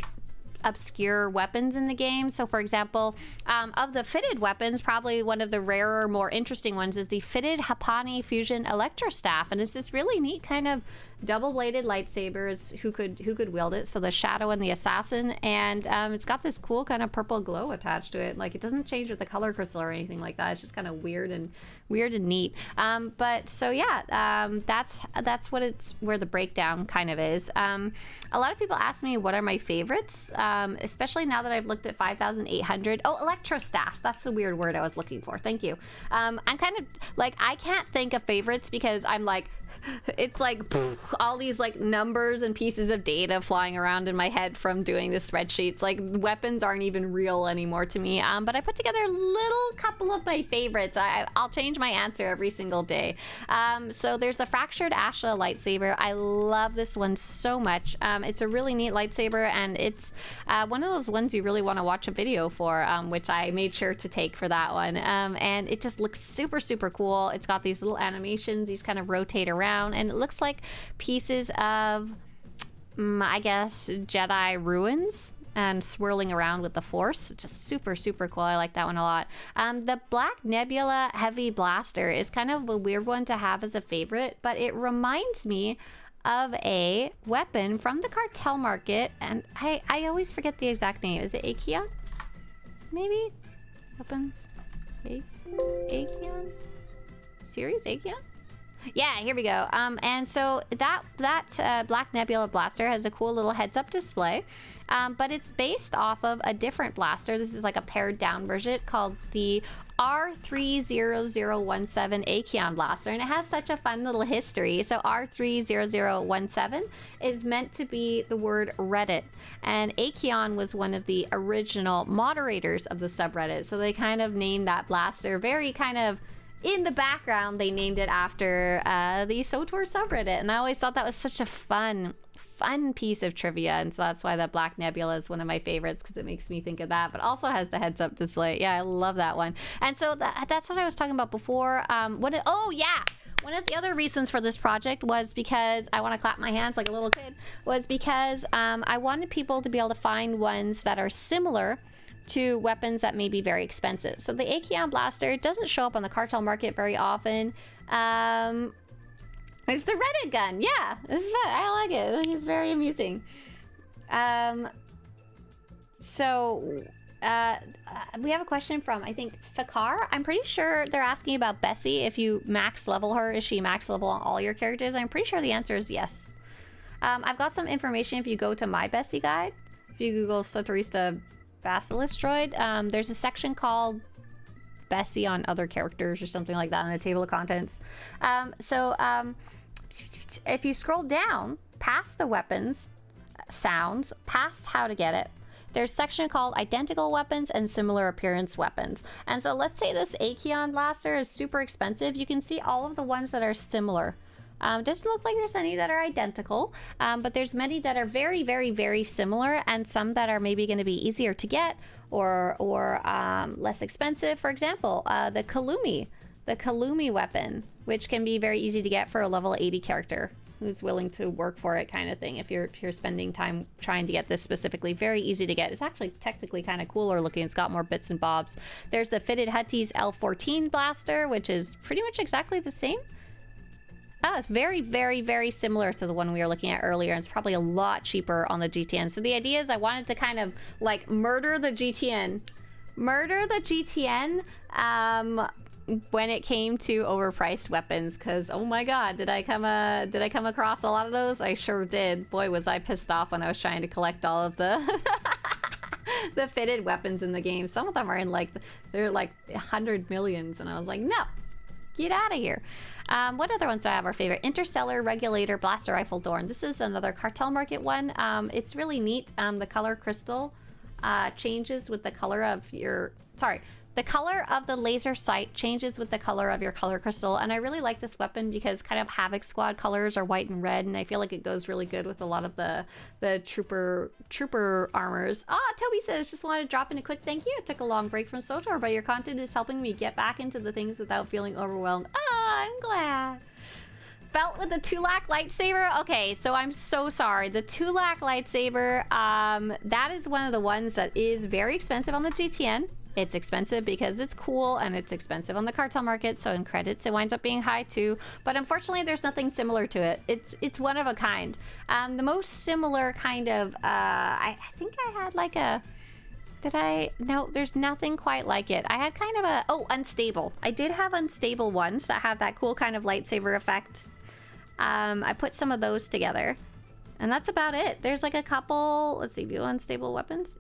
obscure weapons in the game. So for example, of the fitted weapons, probably one of the rarer, more interesting ones is the fitted Hapani Fusion Electrostaff, and it's this really neat kind of double-bladed lightsabers who could wield it. So the Shadow and the Assassin, and it's got this cool kind of purple glow attached to it. Like, it doesn't change with the color crystal or anything like that. It's just kind of weird and neat. But so yeah, that's where the breakdown kind of is. A lot of people ask me what are my favorites, especially now that I've looked at 5,800. Oh, electrostaffs. That's the weird word I was looking for. Thank you. I'm kind of like, I can't think of favorites because I'm like, it's like all these like numbers and pieces of data flying around in my head from doing the spreadsheets. Like, weapons aren't even real anymore to me. But I put together a little couple of my favorites. I'll change my answer every single day. So there's the Fractured Ashla lightsaber. I love this one so much. It's a really neat lightsaber, and it's one of those ones you really want to watch a video for, which I made sure to take for that one. And it just looks super, super cool. It's got these little animations. These kind of rotate around, and it looks like pieces of, I guess, Jedi ruins and swirling around with the Force. Just super, super cool. I like that one a lot. The Black Nebula Heavy Blaster is kind of a weird one to have as a favorite, but it reminds me of a weapon from the Cartel market, and I always forget the exact name. Is it Acheon? Maybe? Weapons? Acheon? Series Acheon? Yeah, here we go. And so that Black Nebula blaster has a cool little heads-up display, but it's based off of a different blaster. This is like a pared-down version called the R30017 Acheon blaster, and it has such a fun little history. So R30017 is meant to be the word Reddit, and Acheon was one of the original moderators of the subreddit. So they kind of named that blaster very kind of in the background. They named it after the SWTOR subreddit, and I always thought that was such a fun piece of trivia, and so that's why the Black Nebula is one of my favorites, because it makes me think of that, but also has the heads-up display. Yeah, I love that one. And so that's what I was talking about before. Oh yeah, One of the other reasons for this project was because I want to clap my hands like a little kid, was because I wanted people to be able to find ones that are similar to weapons that may be very expensive. So the Acheon Blaster doesn't show up on the Cartel market very often. It's the Reddit gun. Yeah, this is that. I like it. I think it's very amusing. We have a question from, I think, Fakar. I'm pretty sure they're asking about Bessie. If you max level her, is she max level on all your characters? I'm pretty sure the answer is yes. I've got some information if you go to my Bessie guide. If you Google Swtorista Basilisk Droid, there's a section called Bessie on other characters or something like that in the table of contents. If you scroll down past the weapons, sounds, past how to get it, there's a section called identical weapons and similar appearance weapons. And so let's say this Acheon Blaster is super expensive. You can see all of the ones that are similar. Doesn't look like there's any that are identical, but there's many that are very, very, very similar, and some that are maybe going to be easier to get or less expensive. For example, the Kalumi weapon, which can be very easy to get for a level 80 character who's willing to work for it, kind of thing. If you're spending time trying to get this specifically, very easy to get. It's actually technically kind of cooler looking. It's got more bits and bobs. There's the Fitted Hutties L14 Blaster, which is pretty much exactly the same. Oh, it's very, very, very similar to the one we were looking at earlier, and it's probably a lot cheaper on the GTN. So the idea is I wanted to kind of like murder the GTN when it came to overpriced weapons, because oh my god, did I come across a lot of those? I sure did. Boy, was I pissed off when I was trying to collect all of the the fitted weapons in the game. Some of them are in like, they're like 100 millions, and I was like, no, get out of here. What other ones do I have our favorite? Interstellar Regulator Blaster Rifle Dorn. This is another Cartel Market one. It's really neat. The color crystal changes with the color of your, the color of the laser sight changes with the color of your color crystal, and I really like this weapon because kind of Havoc Squad colors are white and red, and I feel like it goes really good with a lot of the trooper armors. Toby says, just wanted to drop in a quick thank you. I took a long break from SWTOR, but your content is helping me get back into the things without feeling overwhelmed. I'm glad. Belt with the Tulak lightsaber. Okay, so I'm so sorry. The Tulak lightsaber, that is one of the ones that is very expensive on the GTN. It's expensive because it's cool, and it's expensive on the Cartel market, so in credits it winds up being high too. But unfortunately, there's nothing similar to it. It's one of a kind. The most similar kind of, I think I had like a, no, there's nothing quite like it. I had kind of a, unstable. I did have unstable ones that have that cool kind of lightsaber effect. I put some of those together, and that's about it. There's like a couple, let's see, view unstable weapons.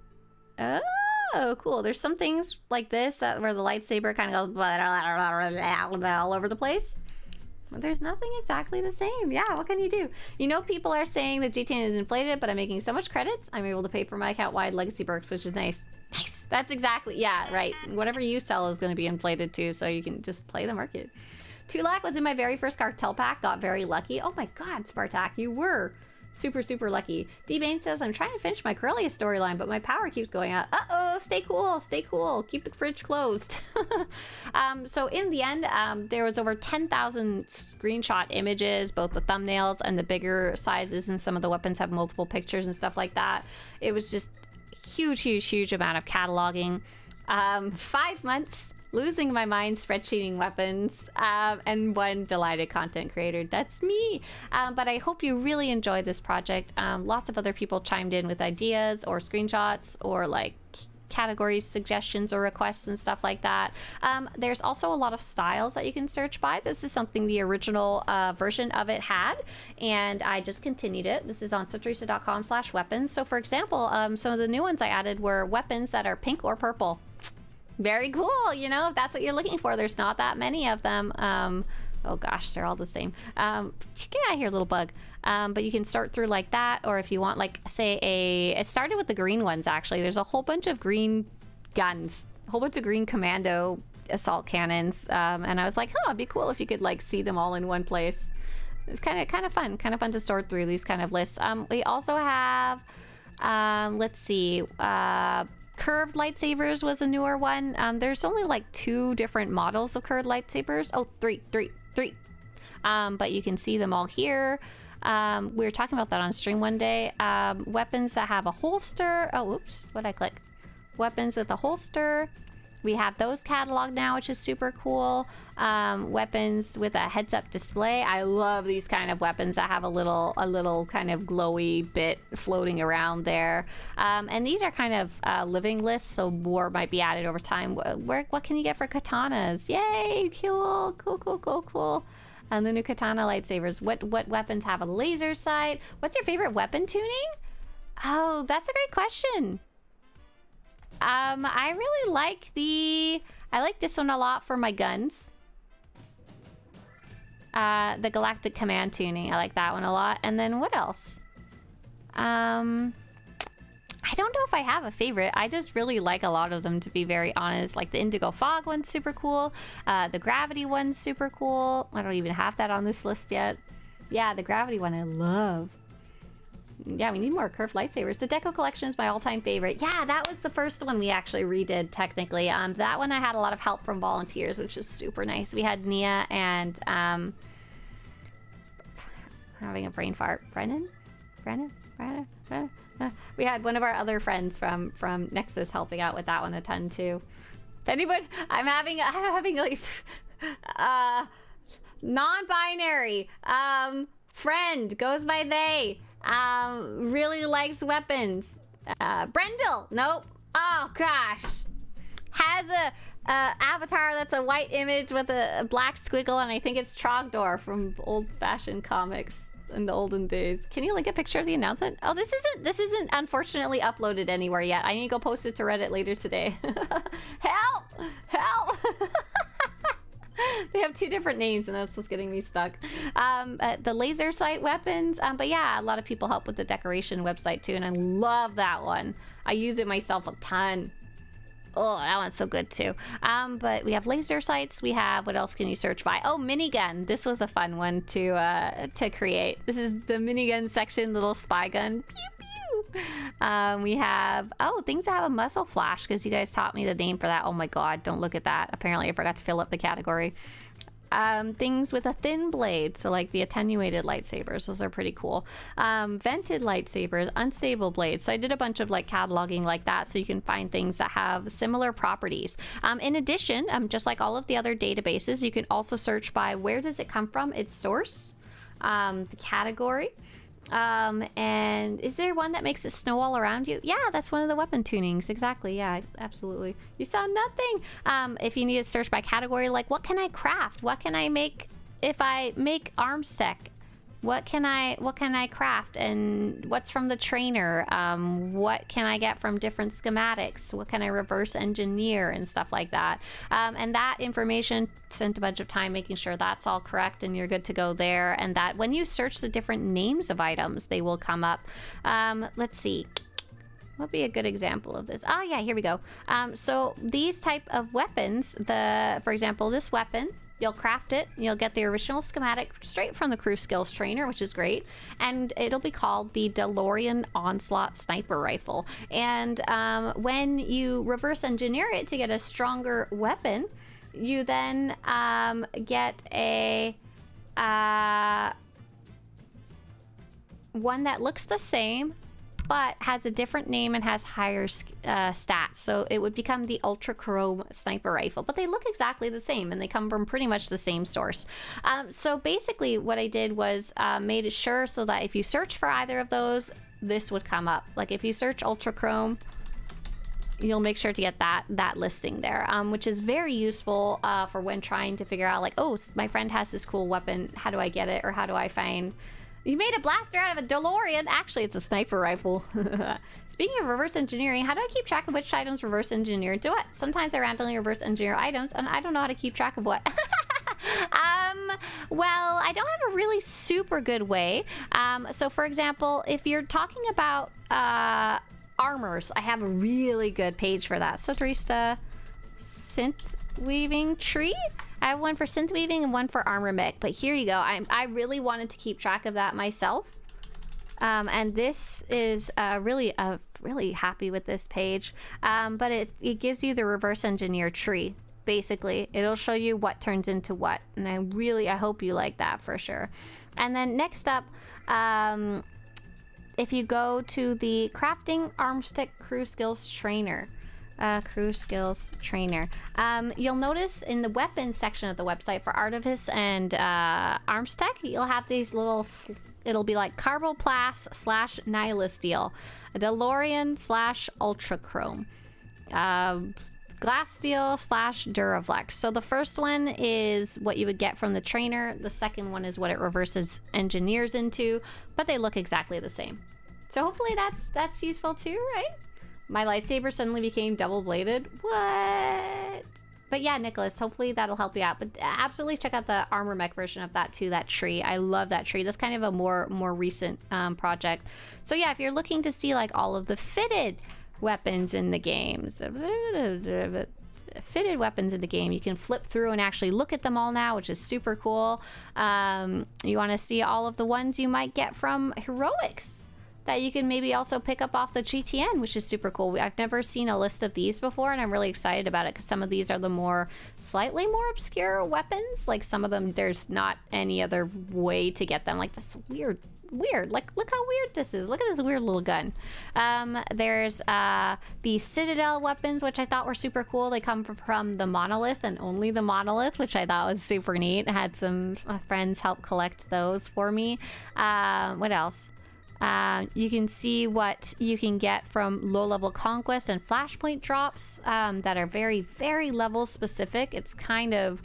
Oh, cool. There's some things like this that where the lightsaber kind of goes all over the place. But there's nothing exactly the same. Yeah, what can you do? You know, people are saying the GTN is inflated, but I'm making so much credits, I'm able to pay for my account-wide legacy perks, which is nice. Nice. That's exactly, yeah, right. Whatever you sell is going to be inflated too, so you can just play the market. Tulak was in my very first Cartel pack. Got very lucky. Oh my god, Spartak, you were super, super lucky. D-Bane says, I'm trying to finish my Corellia storyline, but my power keeps going out. Uh-oh, stay cool, stay cool. Keep the fridge closed. So in the end, there was over 10,000 screenshot images, both the thumbnails and the bigger sizes, and some of the weapons have multiple pictures and stuff like that. It was just huge, huge, huge amount of cataloging. 5 months losing my mind spreadsheeting weapons, and one delighted content creator. That's me. But I hope you really enjoyed this project. Lots of other people chimed in with ideas or screenshots or like categories, suggestions, or requests and stuff like that. There's also a lot of styles that you can search by. This is something the original version of it had, and I just continued it. This is on Swtorista.com/weapons. So for example, some of the new ones I added were weapons that are pink or purple. Very cool, you know, if that's what you're looking for. There's not that many of them. Oh gosh, they're all the same. Get out of here, little bug. But you can sort through like that, or if you want, like, say it started with the green ones, actually. There's a whole bunch of green guns, a whole bunch of green commando assault cannons, and I was like, oh, it'd be cool if you could like see them all in one place. It's kind of fun to sort through these kind of lists. We also have, let's see, curved lightsabers was a newer one. There's only like 2 different models of curved lightsabers. Oh, three. but you can see them all here. We were talking about that on stream one day. Weapons that have a holster. Oh, oops, what'd I click? Weapons with a holster. We have those cataloged now, which is super cool. Weapons with a heads-up display. I love these kind of weapons that have a little kind of glowy bit floating around there. And these are kind of living lists, so more might be added over time. What can you get for katanas? Yay! Cool. And the new katana lightsabers. What weapons have a laser sight? What's your favorite weapon tuning? Oh, that's a great question. I really like I like this one a lot for my guns. The Galactic Command tuning. I like that one a lot. And then what else? I don't know if I have a favorite. I just really like a lot of them, to be very honest. Like the Indigo Fog one's super cool. The Gravity one's super cool. I don't even have that on this list yet. Yeah, the Gravity one I love. Yeah, we need more curved lightsabers. The Deco Collection is my all-time favorite. Yeah, that was the first one we actually redid, technically. That one I had a lot of help from volunteers, which is super nice. We had Nia and, having a brain fart. Brennan? We had one of our other friends from Nexus helping out with that one a ton, too. If anybody... I'm having like... non-binary. Friend. Goes by they. Really likes weapons. Brendel. Nope. Oh gosh. Has a avatar that's a white image with a black squiggle, and I think it's Trogdor from old-fashioned comics in the olden days. Can you link a picture of the announcement? Oh, this isn't unfortunately uploaded anywhere yet. I need to go post it to Reddit later today. Help! They have two different names, and that's what's getting me stuck. The laser sight weapons. But yeah, a lot of people help with the decoration website too, and I love that one. I use it myself a ton. Oh, that one's so good too. But we have laser sights. We have, what else can you search by? Oh, minigun. This was a fun one to create. This is the minigun section, little spy gun. Pew pew. We have, things that have a muzzle flash, because you guys taught me the name for that. Oh my god, don't look at that. Apparently I forgot to fill up the category. Things with a thin blade, so like the attenuated lightsabers, those are pretty cool. Vented lightsabers, unstable blades. So I did a bunch of like cataloging like that, so you can find things that have similar properties. In addition, just like all of the other databases, you can also search by where does it come from, its source, the category. And is there one that makes it snow all around you? Yeah, that's one of the weapon tunings. Exactly. Yeah, absolutely. You saw nothing. If you need to search by category, like what can I craft? What can I make if I make arms tech? What can I craft, and what's from the trainer? What can I get from different schematics? What can I reverse engineer and stuff like that? And that information, spent a bunch of time making sure that's all correct and you're good to go there. And that when you search the different names of items, they will come up. Let's see. What would be a good example of this? Oh yeah, here we go. So these type of weapons, for example, this weapon, you'll craft it, you'll get the original schematic straight from the crew skills trainer, which is great, and it'll be called the DeLorean Onslaught Sniper Rifle. And when you reverse engineer it to get a stronger weapon, you then get a one that looks the same but has a different name and has higher stats. So it would become the Ultra Chrome Sniper Rifle, but they look exactly the same and they come from pretty much the same source. So basically what I did was made it sure so that if you search for either of those, this would come up. Like if you search Ultra Chrome, you'll make sure to get that listing there, which is very useful for when trying to figure out like, oh, my friend has this cool weapon, how do I get it, or how do I find... You made a blaster out of a DeLorean. Actually, it's a sniper rifle. Speaking of reverse engineering, how do I keep track of which items reverse engineer into what? Sometimes I randomly reverse engineer items, and I don't know how to keep track of what. Well, I don't have a really super good way. So, for example, if you're talking about armors, I have a really good page for that. Swtorista synth weaving tree. I have one for synth weaving and one for armor mech, but here you go. I really wanted to keep track of that myself. And this is really happy with this page. But it gives you the reverse engineer tree. basically. It'll show you what turns into what. And I hope you like that for sure. And then next up, if you go to the Crafting Armstick Crew Skills Trainer, you'll notice in the weapons section of the website for Artifice and Armstick, you'll have these little, it'll be like Carboplast / Nihilist Steel, DeLorean / Ultrachrome, Glass Steel / Duraflex. So the first one is what you would get from the trainer. The second one is what it reverses engineers into, but they look exactly the same. So hopefully that's useful too, right? My lightsaber suddenly became double-bladed. What? But yeah, Nicholas, hopefully that'll help you out. But absolutely check out the armor mech version of that too, that tree. I love that tree. That's kind of a more recent project. So yeah, if you're looking to see like all of the fitted weapons in the games, fitted weapons in the game, you can flip through and actually look at them all now, which is super cool. You want to see all of the ones you might get from Heroics that you can maybe also pick up off the GTN, which is super cool. I've never seen a list of these before, and I'm really excited about it because some of these are the slightly more obscure weapons. Like some of them, there's not any other way to get them. Like this weird. Like, look how weird this is. Look at this weird little gun. There's the Citadel weapons, which I thought were super cool. They come from the Monolith and only the Monolith, which I thought was super neat. I had some friends help collect those for me. What else? You can see what you can get from low-level conquest and flashpoint drops that are very, very level specific. It's kind of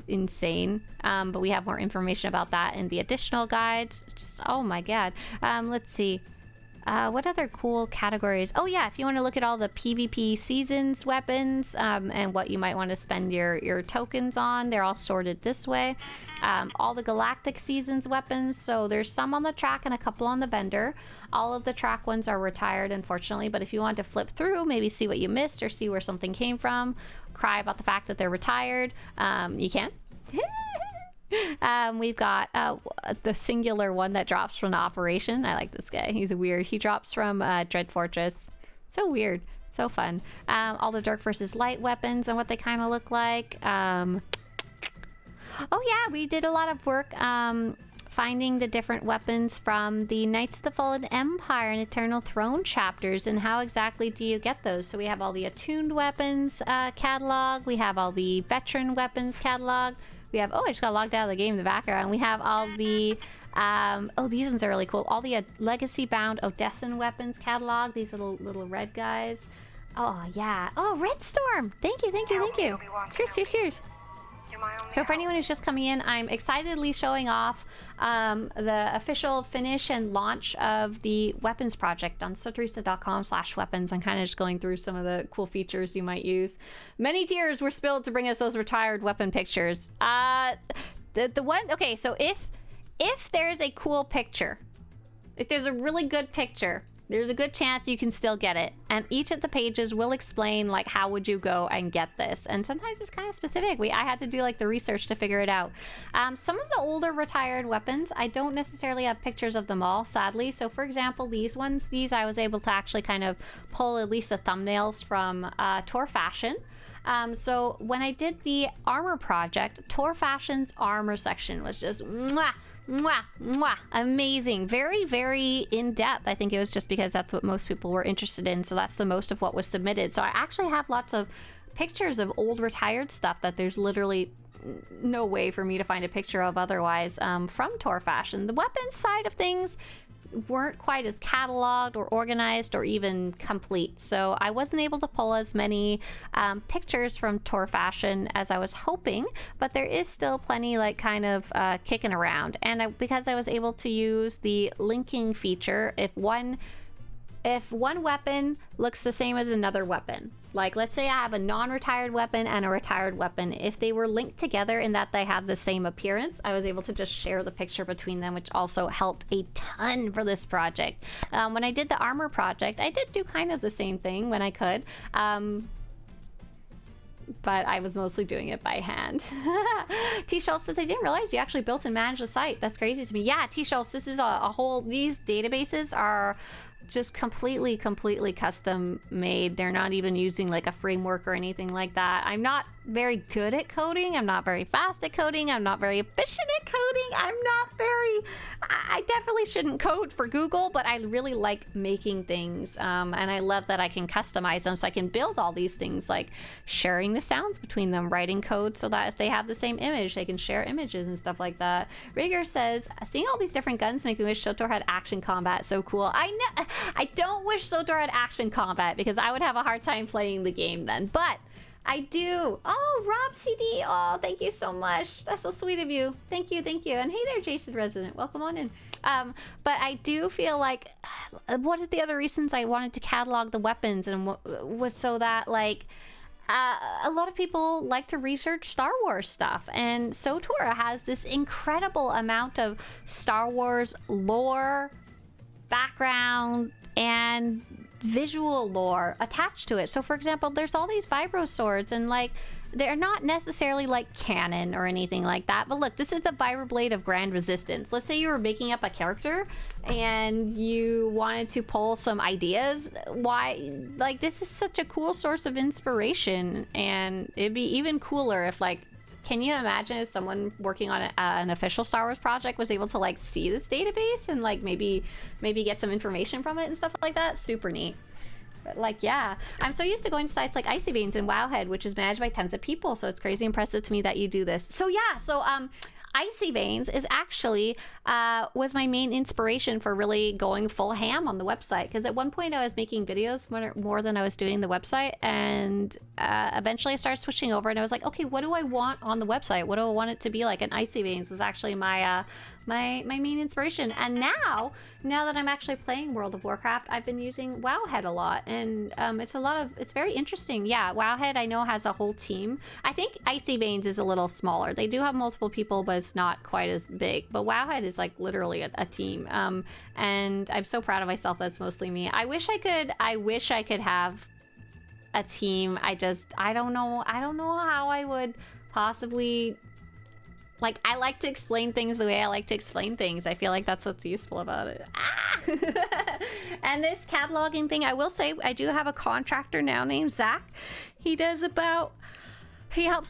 insane, but we have more information about that in the additional guides. Just, oh my god. Let's see. What other cool categories? Oh yeah, if you want to look at all the PvP seasons weapons and what you might want to spend your tokens on, they're all sorted this way. All the Galactic seasons weapons, so there's some on the track and a couple on the vendor. All of the track ones are retired, unfortunately, but if you want to flip through, maybe see what you missed or see where something came from, cry about the fact that they're retired, you can. We've got the singular one that drops from the operation. I like this guy. He's weird. He drops from Dread Fortress. So weird. So fun. All the dark versus light weapons and what they kind of look like. Oh yeah, we did a lot of work finding the different weapons from the Knights of the Fallen Empire and Eternal Throne chapters and how exactly do you get those. So we have all the attuned weapons catalog. We have all the veteran weapons catalog. We have, oh, I just got logged out of the game in the background. We have all the, oh, these ones are really cool. All the legacy-bound Odessan weapons catalog. These little red guys. Oh, yeah. Oh, Red Storm. Thank you. Cheers. So for anyone who's just coming in, I'm excitedly showing off the official finish and launch of the weapons project on Swtorista.com/weapons. I'm kind of just going through some of the cool features you might use. Many tears were spilled to bring us those retired weapon pictures. The one, okay, so if there's a cool picture, if there's a really good picture, there's a good chance you can still get it. And each of the pages will explain, like, how would you go and get this? And sometimes it's kind of specific. I had to do, like, the research to figure it out. Some of the older retired weapons, I don't necessarily have pictures of them all, sadly. So, for example, these I was able to actually kind of pull at least the thumbnails from SWTOR Fashion. So when I did the armor project, SWTOR Fashion's armor section was just amazing. Very, very in-depth. I think it was just because that's what most people were interested in, so that's the most of what was submitted. So I actually have lots of pictures of old retired stuff that there's literally no way for me to find a picture of otherwise from SWTOR Fashion. The weapons side of things weren't quite as cataloged or organized or even complete, so I wasn't able to pull as many pictures from SWTOR Fashion as I was hoping, but there is still plenty, like, kind of kicking around. And because I was able to use the linking feature, if one weapon looks the same as another weapon, like let's say I have a non-retired weapon and a retired weapon, if they were linked together in that they have the same appearance, I was able to just share the picture between them, which also helped a ton for this project. When I did the armor project, I did do kind of the same thing when I could, but I was mostly doing it by hand. T-Schultz says, I didn't realize you actually built and managed the site. That's crazy to me. Yeah, T-Schultz, this is a whole, these databases are just completely custom made. They're not even using like a framework or anything like that. I'm not very good at coding. I'm not very fast at coding. I'm not very efficient at coding. I definitely shouldn't code for Google, but I really like making things. And I love that I can customize them, so I can build all these things, like sharing the sounds between them, writing code so that if they have the same image, they can share images and stuff like that. Rigger says, seeing all these different guns make me wish SWTOR had action combat. So cool. I know. I don't wish SWTOR had action combat because I would have a hard time playing the game then, but I do. Oh, Rob CD. Oh, thank you so much. That's so sweet of you. Thank you. And hey there, Jason Resident. Welcome on in. But I do feel like one of the other reasons I wanted to catalog the weapons and was so that like a lot of people like to research Star Wars stuff, and SWTOR has this incredible amount of Star Wars lore, background, and visual lore attached to it. So for example, there's all these vibro swords, and like they're not necessarily like canon or anything like that, but look, this is the vibroblade of Grand Resistance. Let's say you were making up a character and you wanted to pull some ideas. Why, like, this is such a cool source of inspiration, and it'd be even cooler if, like, can you imagine if someone working on an official Star Wars project was able to like see this database and like maybe get some information from it and stuff like that? Super neat. But like, yeah, I'm so used to going to sites like Icy Veins and Wowhead, which is managed by tons of people, so it's crazy impressive to me that you do this. So yeah, so Icy Veins is actually was my main inspiration for really going full ham on the website, because at one point I was making videos more than I was doing the website, and eventually I started switching over and I was like, okay, what do I want on the website? What do I want it to be like? And Icy Veins was actually my my main inspiration. And now that I'm actually playing World of Warcraft, I've been using Wowhead a lot, and it's very interesting. Yeah, Wowhead I know has a whole team. I think Icy Veins is a little smaller. They do have multiple people, but it's not quite as big. But Wowhead is like literally a team. And I'm so proud of myself. That's mostly me. I wish I could have a team. I don't know how I would possibly. Like, I like to explain things the way I like to explain things. I feel like that's what's useful about it. And this cataloging thing, I will say, I do have a contractor now named Zach. He helps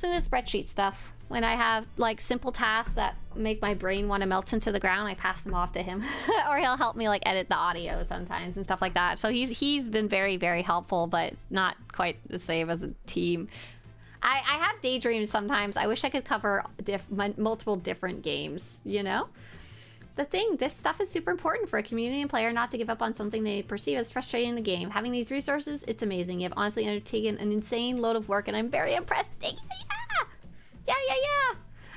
me with spreadsheet stuff. When I have, like, simple tasks that make my brain want to melt into the ground, I pass them off to him. Or he'll help me, like, edit the audio sometimes and stuff like that. So he's been very, very helpful, but not quite the same as a team. I have daydreams sometimes. I wish I could cover multiple different games, you know? This stuff is super important for a community and player not to give up on something they perceive as frustrating in the game. Having these resources, it's amazing. You have honestly undertaken an insane load of work, and I'm very impressed. Thank you. Yeah.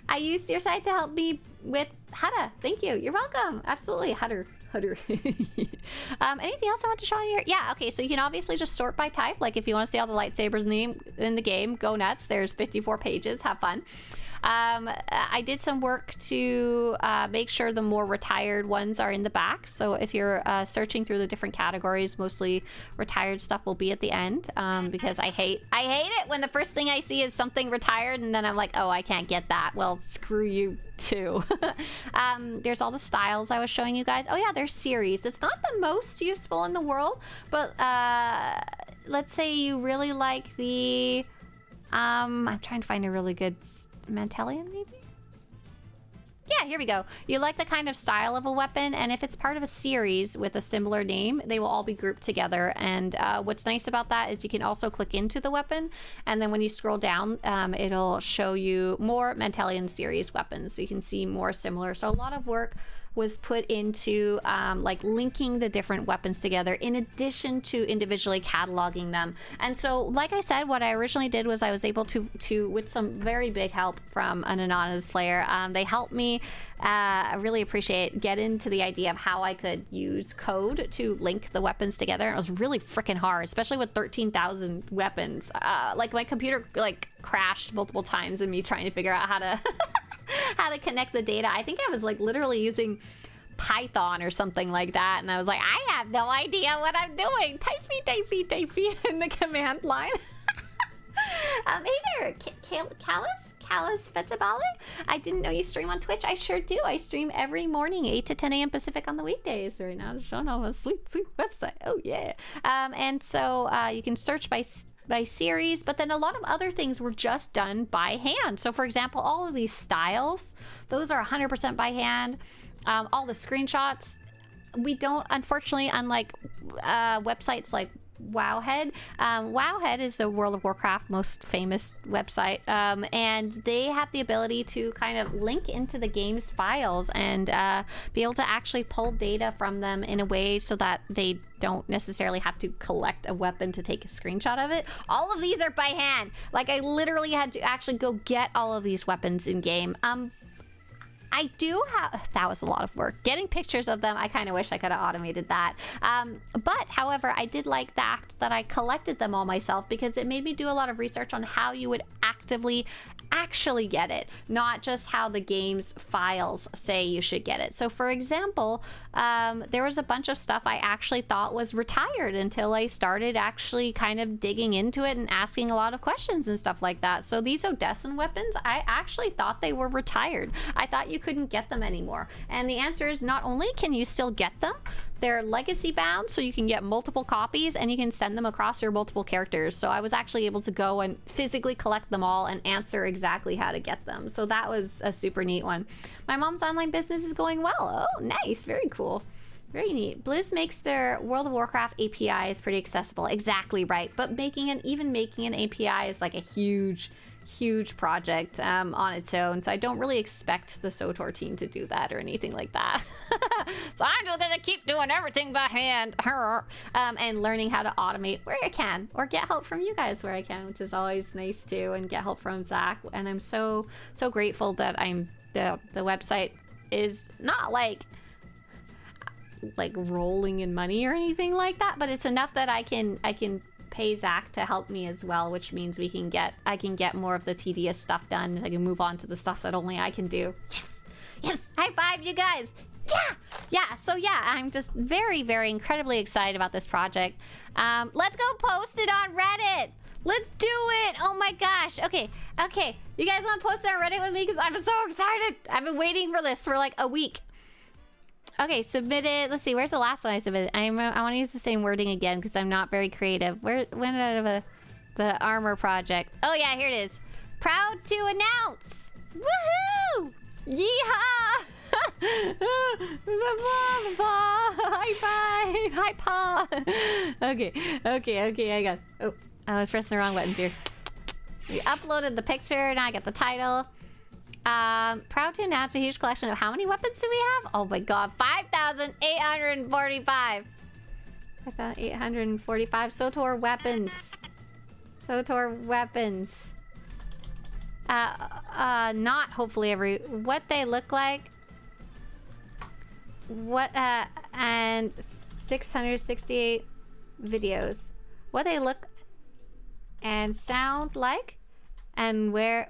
I used your site to help me with Hutta. Thank you. You're welcome. Absolutely. Hutter. Anything else I want to show on here? Yeah, okay, so you can obviously just sort by type. Like, if you want to see all the lightsabers in the game, go nuts. There's 54 pages. Have fun. I did some work to make sure the more retired ones are in the back. So if you're searching through the different categories, mostly retired stuff will be at the end, because I hate it when the first thing I see is something retired and then I'm like, oh, I can't get that. Well, screw you too. There's all the styles I was showing you guys. Oh yeah, there's series. It's not the most useful in the world, but let's say you really like the I'm trying to find a really good Mantelian, maybe? Yeah, here we go. You like the kind of style of a weapon, and if it's part of a series with a similar name, they will all be grouped together. And what's nice about that is you can also click into the weapon, and then when you scroll down, it'll show you more Mantelian series weapons, so you can see more similar. So a lot of work was put into like linking the different weapons together in addition to individually cataloging them. And so, like I said, what I originally did was I was able to with some very big help from an anonymous player, they helped me, I really appreciate, get into the idea of how I could use code to link the weapons together. It was really freaking hard, especially with 13,000 weapons. Like, my computer like crashed multiple times in me trying to figure out how to how to connect the data. I think I was like literally using Python or something like that, and I was like, I have no idea what I'm doing. Type me in the command line. Hey there, Callus Fetabale. I didn't know you stream on Twitch. I sure do. I stream every morning, 8 to 10 a.m. Pacific on the weekdays. Right now, showing off a sweet website. Oh yeah. And so you can search by series, but then a lot of other things were just done by hand. So for example, all of these styles, those are 100% by hand. All the screenshots, we don't, unfortunately, unlike websites like Wowhead. Wowhead is the World of Warcraft most famous website, and they have the ability to kind of link into the game's files and be able to actually pull data from them in a way so that they don't necessarily have to collect a weapon to take a screenshot of it. All of these are by hand. Like, I literally had to actually go get all of these weapons in game. I do have, that was a lot of work. Getting pictures of them, I kind of wish I could have automated that. But, however, I did like the fact that I collected them all myself because it made me do a lot of research on how you would actually get it, not just how the game's files say you should get it. So, for example, there was a bunch of stuff I actually thought was retired until I started actually kind of digging into it and asking a lot of questions and stuff like that. So these Odessen weapons, I actually thought they were retired. I thought you couldn't get them anymore. And the answer is not only can you still get them, they're legacy bound, so you can get multiple copies and you can send them across your multiple characters. So I was actually able to go and physically collect them all and answer exactly how to get them. So that was a super neat one. My mom's online business is going well. Oh, nice. Very cool. Very neat. Blizz makes their World of Warcraft APIs pretty accessible. Exactly right. But even making an API is like a huge project on its own, so I don't really expect the SWTOR team to do that or anything like that. So I'm just gonna keep doing everything by hand and learning how to automate where I can, or get help from you guys where I can, which is always nice too, and get help from Zach. And I'm so grateful that the website is not like rolling in money or anything like that, but it's enough that I can pay Zach to help me as well, which means I can get more of the tedious stuff done. I can move on to the stuff that only I can do. Yes, high five, you guys. So I'm just very incredibly excited about this project. Let's go post it on Reddit. Let's do it. Oh my gosh. Okay, you guys want to post it on Reddit with me because I'm so excited. I've been waiting for this for like a week. Okay, submitted. Let's see, where's the last one I submitted? I want to use the same wording again because I'm not very creative. When did I have the armor project? Oh yeah, here it is. Proud to announce. Woohoo! Yeehaw! High paw. Okay, I got. Oh, I was pressing the wrong buttons here. We uploaded the picture. Now I got the title. Proud to announce a huge collection of how many weapons do we have? Oh my god, 5,845. 5,845 SWTOR weapons. SWTOR weapons. Not hopefully what they look like. And 668 videos. What they look and sound like, and where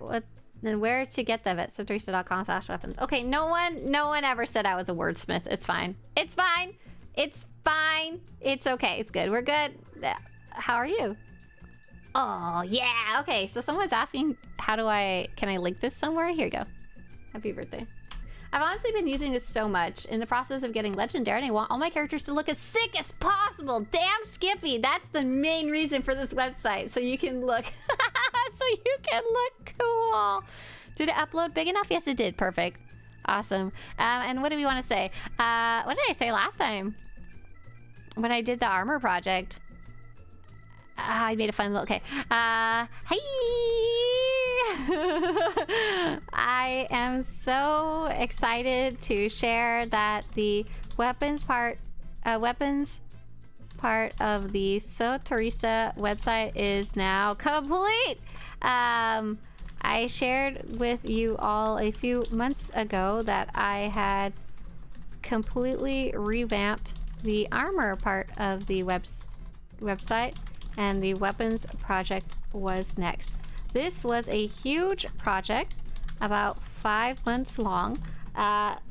to get them at Swtorista.com/weapons. Okay, no one ever said I was a wordsmith. It's fine. It's fine. It's okay. It's good. We're good. How are you? Oh, yeah. Okay, so someone's asking, can I link this somewhere? Here you go. Happy birthday. I've honestly been using this so much in the process of getting legendary, and I want all my characters to look as sick as possible. Damn Skippy. That's the main reason for this website, so you can look cool. Did it upload big enough? Yes, it did. Perfect. Awesome. And what do we want to say? What did I say last time when I did the armor project? I made a fun little... Okay. Hey! I am so excited to share that the weapons part of the Swtorista website is now complete. I shared with you all a few months ago that I had completely revamped the armor part of the website, and the weapons project was next. This was a huge project, about 5 months long,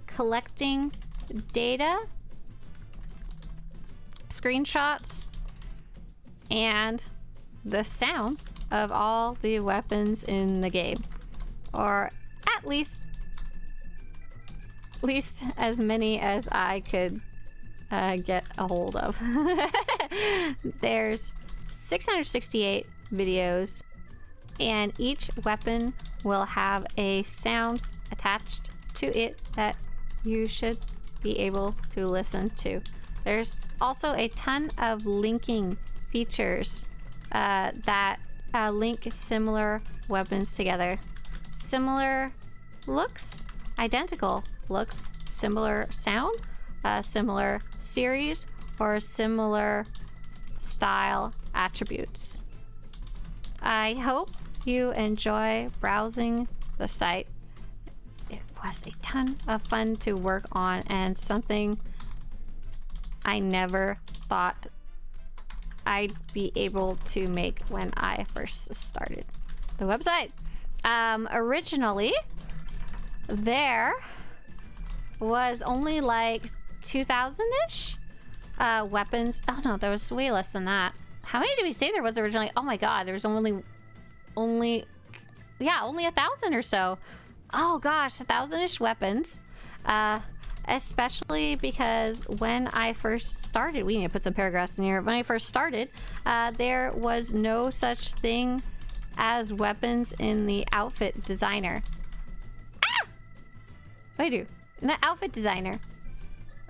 collecting data, screenshots, and the sounds of all the weapons in the game. Or at least as many as I could get a hold of. There's 668 videos, and each weapon will have a sound attached to it that you should be able to listen to. There's also a ton of linking features that link similar weapons together. Similar looks, identical looks, similar sound, similar series, or similar style attributes. I hope you enjoy browsing the site. It was a ton of fun to work on and something I never thought I'd be able to make when I first started the website. Originally, there was only like 2,000-ish weapons. Oh no, there was way less than that. How many did we say there was originally? Oh my god, there was only 1,000 or so. Oh gosh, 1,000-ish weapons. Especially because when I first started, we need to put some paragraphs in here. When I first started, there was no such thing as weapons in the outfit designer. Ah! What do I do? In the outfit designer.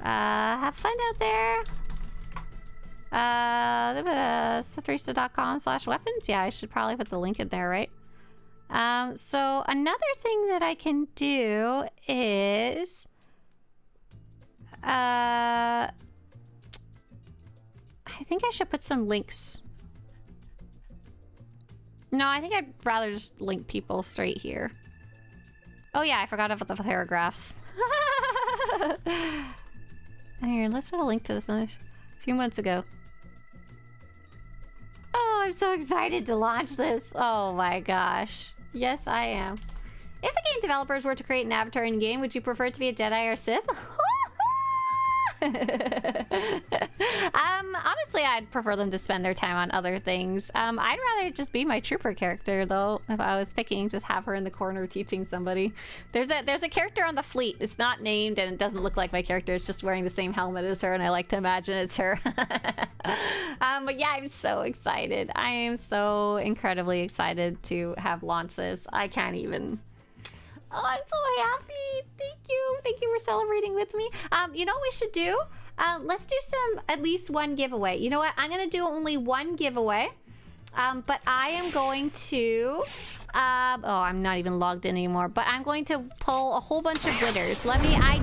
Have fun out there. Swtorista.com/weapons. Yeah, I should probably put the link in there, right? So another thing that I can do is I think I should put some links. No, I think I'd rather just link people straight here. Oh yeah, I forgot about the paragraphs. Here, let's put a link to this one a few months ago. Oh, I'm so excited to launch this. Oh my gosh. Yes, I am. If the game developers were to create an avatar in game, would you prefer it to be a Jedi or Sith? Honestly, I'd prefer them to spend their time on other things. I'd rather just be my trooper character, though. If I was picking, just have her in the corner teaching somebody. There's a character on the fleet. It's not named and it doesn't look like my character. It's just wearing the same helmet as her, and I like to imagine it's her. But yeah, I'm so excited. I am so incredibly excited to have launched this. I can't even. Oh, I'm so happy. Thank you for celebrating with me. You know what we should do? Let's do at least one giveaway. You know what? I'm gonna do only one giveaway. But I am going to oh, I'm not even logged in anymore, but I'm going to pull a whole bunch of winners. I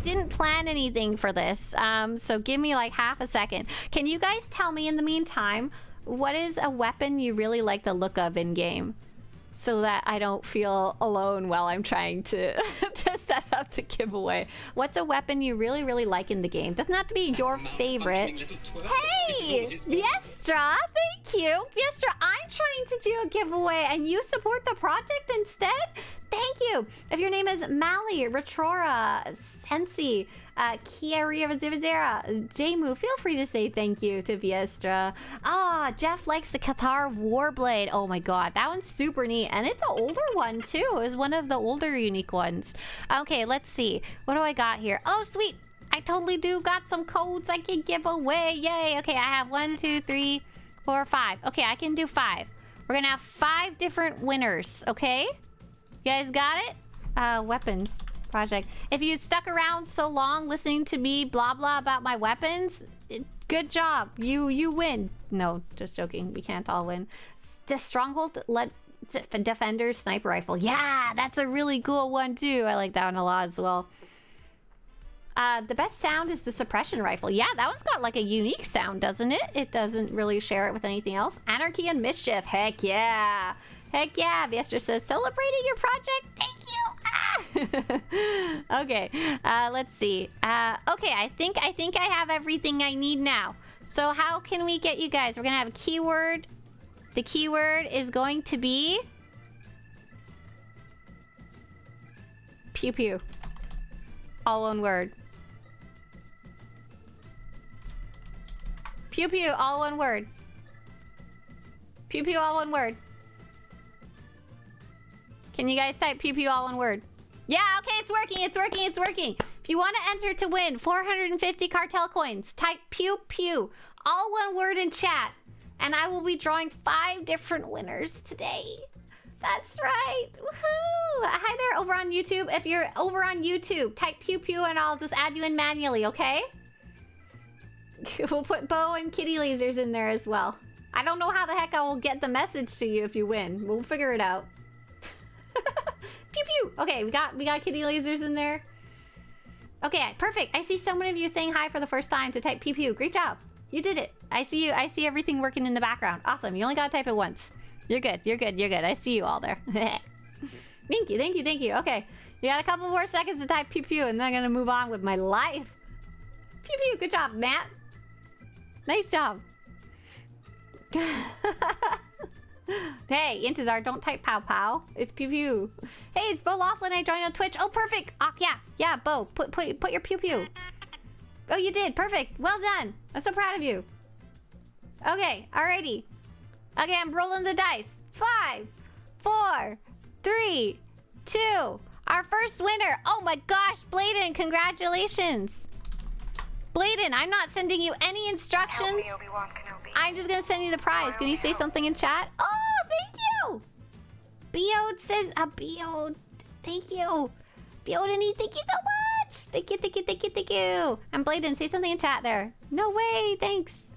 didn't plan anything for this. So give me like half a second. Can you guys tell me in the meantime, what is a weapon you really like the look of in game? So that I don't feel alone while I'm trying to to set up the giveaway. What's a weapon you really, really like in the game? Doesn't have to be your favorite. Hey, Viestra, thank you. Viestra, I'm trying to do a giveaway and you support the project instead? Thank you. If your name is Mally, Retrora, Sensi, Kiaria Zivazera, Jamu, feel free to say thank you to Viestra. Ah, Jeff likes the Cathar Warblade. Oh my god, that one's super neat. And it's an older one too. It was one of the older unique ones. Okay, let's see. What do I got here? Oh, sweet. I totally do got some codes I can give away. Yay. Okay, I have 1, 2, 3, 4, 5. Okay, I can do 5. We're gonna have 5 different winners, okay? You guys got it? Weapons project. If you stuck around so long listening to me blah blah about my weapons, good job. You win. No, just joking. We can't all win. The Stronghold Defender Sniper Rifle. Yeah, that's a really cool one too. I like that one a lot as well. The best sound is the Suppression Rifle. Yeah, that one's got like a unique sound, doesn't it? It doesn't really share it with anything else. Anarchy and Mischief. Heck yeah. Heck yeah. Viestra says, celebrating your project. Thank you. Okay, let's see. Okay, I think I have everything I need now. So how can we get you guys? We're gonna have a keyword. The keyword is going to be pew pew. All one word. Pew pew, all one word. Pew pew, all one word. Can you guys type pew pew all one word? Yeah, okay, it's working, it's working, it's working. If you want to enter to win 450 cartel coins, type pew pew, all one word in chat. And I will be drawing 5 different winners today. That's right. Woohoo! Hi there over on YouTube. If you're over on YouTube, type pew pew and I'll just add you in manually, okay? We'll put bow and kitty lasers in there as well. I don't know how the heck I will get the message to you if you win. We'll figure it out. Pew pew. Okay, we got kitty lasers in there. Okay, perfect. I see so many of you saying hi for the first time to type pew pew. Great job. You did it. I see you. I see everything working in the background. Awesome. You only gotta type it once. You're good. You're good. You're good. I see you all there. Thank you. Thank you. Thank you. Okay, you got a couple more seconds to type pew pew, and then I'm gonna move on with my life. Pew pew. Good job, Matt. Nice job. Hey, Intizar, don't type pow pow. It's pew pew. Hey, it's Bo Laughlin. I joined on Twitch. Oh, perfect. Yeah, Bo. Put your pew pew. Oh, you did. Perfect. Well done. I'm so proud of you. Okay, alrighty. Okay, I'm rolling the dice. 5, 4, 3, 2. Our first winner. Oh my gosh, Bladen, congratulations. Bladen, I'm not sending you any instructions. I'm just gonna send you the prize. Can you say something in chat? Oh, thank you. Beode says, Beode. Thank you. Beodeny, thank you so much. Thank you, thank you, thank you, thank you. And Bladen, say something in chat there. No way, thanks.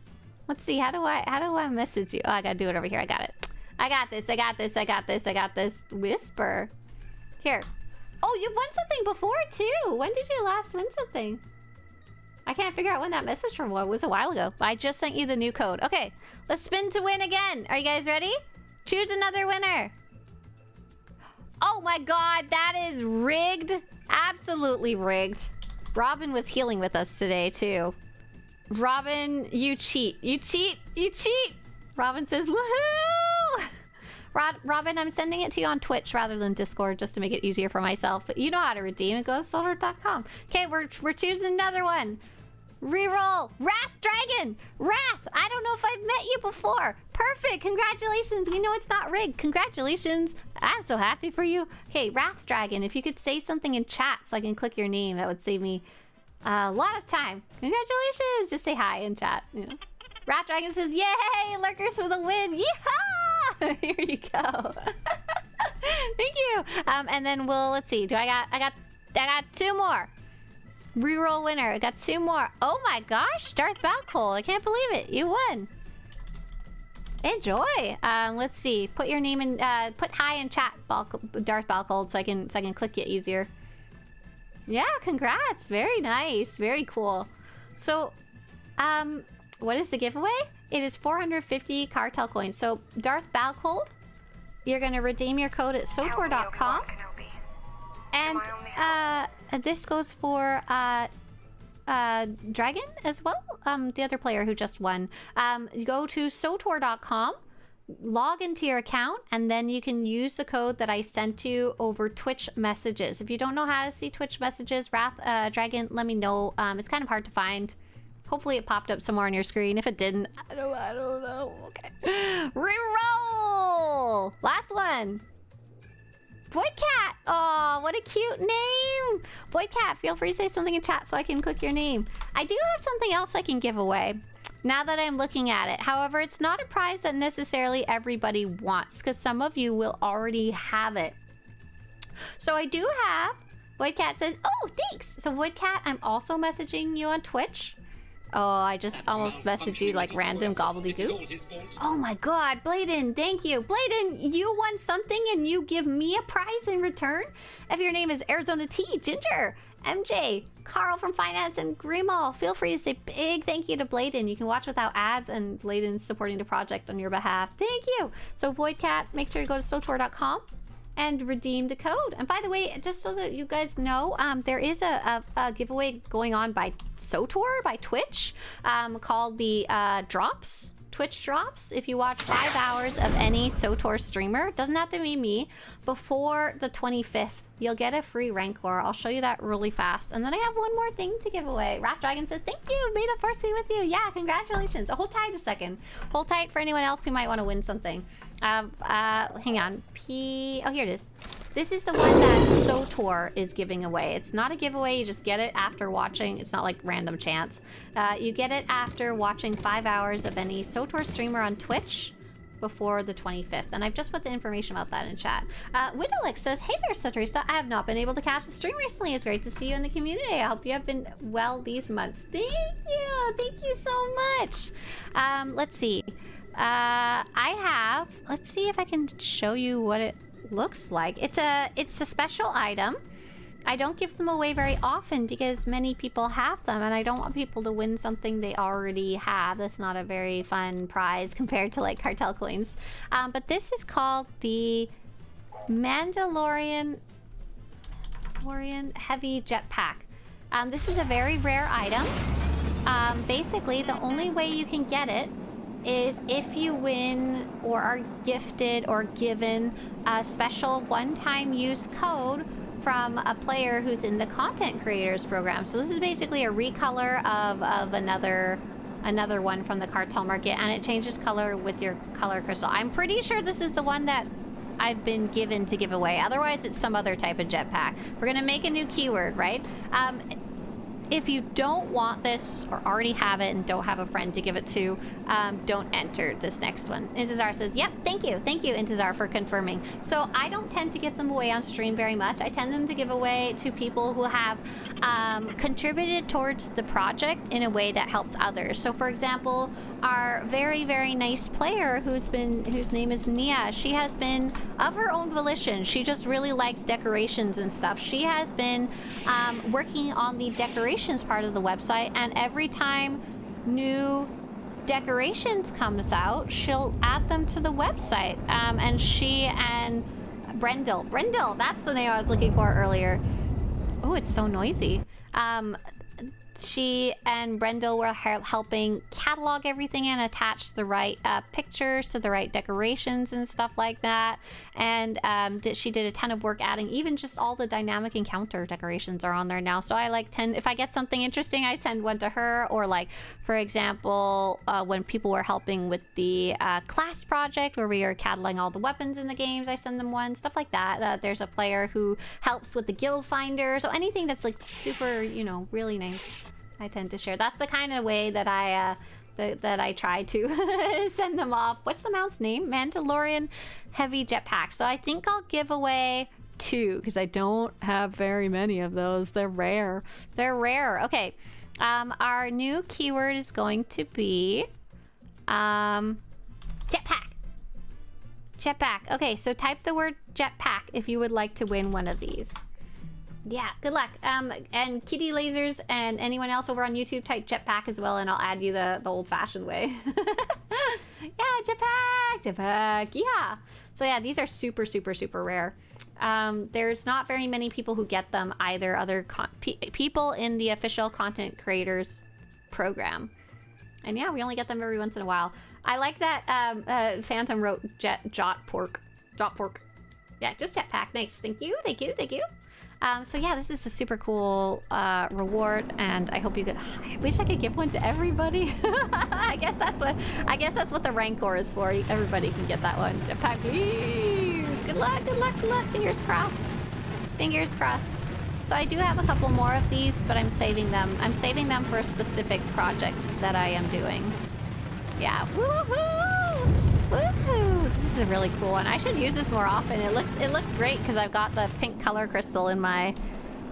Let's see, how do I message you? Oh, I gotta do it over here. I got it. I got this, I got this, I got this, I got this. Whisper. Here. Oh, you've won something before too. When did you last win something? I can't figure out when that message from was. It was a while ago. I just sent you the new code. Okay, let's spin to win again. Are you guys ready? Choose another winner. Oh my god, that is rigged. Absolutely rigged. Robin was healing with us today too. Robin, you cheat. You cheat. You cheat. Robin says, woohoo! Robin, I'm sending it to you on Twitch rather than Discord just to make it easier for myself. But you know how to redeem it. Go to SWTOR.com. Okay, we're choosing another one. Reroll. Wrath Dragon. Wrath. I don't know if I've met you before. Perfect. Congratulations. We know it's not rigged. Congratulations. I'm so happy for you. Okay, Wrath Dragon. If you could say something in chat so I can click your name, that would save me a lot of time. Congratulations. Just say hi in chat. You know. Wrath Dragon says, yay! Lurkers with a win. Yeehaw! Here you go. Thank you. And then let's see. I got 2 more. Reroll winner. I got 2 more. Oh my gosh, Darth Balcold. I can't believe it. You won. Enjoy. Let's see. Put your name in. Put hi in chat, Darth Balcold, so I can click you easier. Yeah, congrats. Very nice. Very cool. So, what is the giveaway? It is 450 cartel coins. So, Darth Balcold, you're gonna redeem your code at SWTOR.com. And this goes for Dragon as well, the other player who just won. You go to SWTOR.com, log into your account, and then you can use the code that I sent you over Twitch messages. If you don't know how to see Twitch messages, Wrath Dragon, let me know. It's kind of hard to find. Hopefully it popped up somewhere on your screen. If it didn't, I don't know. Okay. Reroll! Last one. Voidcat! Oh, what a cute name! Voidcat, feel free to say something in chat so I can click your name. I do have something else I can give away now that I'm looking at it. However, it's not a prize that necessarily everybody wants because some of you will already have it. So I do have... Voidcat says, oh, thanks! So Voidcat, I'm also messaging you on Twitch. Oh, I just almost messaged you like random gobbledygook. Oh my god, Bladen, thank you. Bladen, you won something and you give me a prize in return? If your name is Arizona T, Ginger, MJ, Carl from Finance, and Grimal, feel free to say big thank you to Bladen. You can watch without ads and Bladen's supporting the project on your behalf. Thank you. So Voidcat, make sure to go to SWTOR.com and redeem the code. And by the way, just so that you guys know, there is a giveaway going on by SWTOR, by Twitch, called the Drops, Twitch Drops. If you watch 5 hours of any SWTOR streamer, doesn't have to be me, before the 25th, you'll get a free Rancor. I'll show you that really fast. And then I have one more thing to give away. Wrath Dragon says, thank you, may the force be with you. Yeah, congratulations. Hold tight a second. Hold tight for anyone else who might want to win something. Hang on. Oh, here it is. This is the one that SWTOR is giving away. It's not a giveaway, you just get it after watching. It's not like random chance. You get it after watching 5 hours of any SWTOR streamer on Twitch before the 25th. And I've just put the information about that in chat. Windalix says, hey there, Swtorista. I have not been able to catch the stream recently. It's great to see you in the community. I hope you have been well these months. Thank you. Thank you so much. Let's see. Let's see if I can show you what it looks like. It's a special item. I don't give them away very often because many people have them, and I don't want people to win something they already have. That's not a very fun prize compared to like Cartel coins. But this is called the Mandalorian Heavy Jetpack. This is a very rare item. Basically, the only way you can get it is if you win or are gifted or given a special one-time use code from a player who's in the content creators program. So this is basically a recolor of another one from the Cartel market, and it changes color with your color crystal. I'm pretty sure this is the one that I've been given to give away. Otherwise, it's some other type of jetpack. We're gonna make a new keyword, right? If you don't want this or already have it and don't have a friend to give it to, don't enter this next one. Intizar says, yep, thank you, Intizar, for confirming. So I don't tend to give them away on stream very much. I tend them to give away to people who have contributed towards the project in a way that helps others. So for example, our very, very nice player whose name is Nia, she has been, of her own volition, she just really likes decorations and stuff. She has been working on the decorations part of the website, and every time new decorations comes out, she'll add them to the website. And she and Brendel, that's the name I was looking for earlier. Oh, it's so noisy. She and Brendel were helping catalog everything and attach the right pictures to the right decorations and stuff like that. And she did a ton of work adding even just all the dynamic encounter decorations are on there now. So I if I get something interesting, I send one to her. Or like, for example, when people were helping with the class project where we are cataloging all the weapons in the games, I send them one, stuff like that. There's a player who helps with the guild finder. So anything that's like super, really nice, I tend to share. That's the kind of way that I try to send them off. What's the mount's name? Mandalorian Heavy Jetpack. So I think I'll give away 2 because I don't have very many of those. They're rare. Okay. Our new keyword is going to be jetpack. Okay, so type the word jetpack if you would like to win one of these. Yeah, good luck. And Kitty Lasers and anyone else over on YouTube, type jetpack as well, and I'll add you the old-fashioned way. Yeah, jetpack, yeah. So yeah, these are super, super, super rare. There's not very many people who get them either, other people in the official content creators program. And yeah, we only get them every once in a while. I like that Phantom wrote jot pork. Yeah, just jetpack. Nice. Thank you. So yeah, this is a super cool reward, and I hope you could. I wish I could give one to everybody. I guess that's what the Rancor is for. Everybody can get that one. Jetpack, please. Good luck. Fingers crossed. So I do have a couple more of these, but I'm saving them. I'm saving them for a specific project that I am doing. Yeah. Woohoo! This is a really cool one. I should use this more often. It looks great because I've got the pink color crystal in my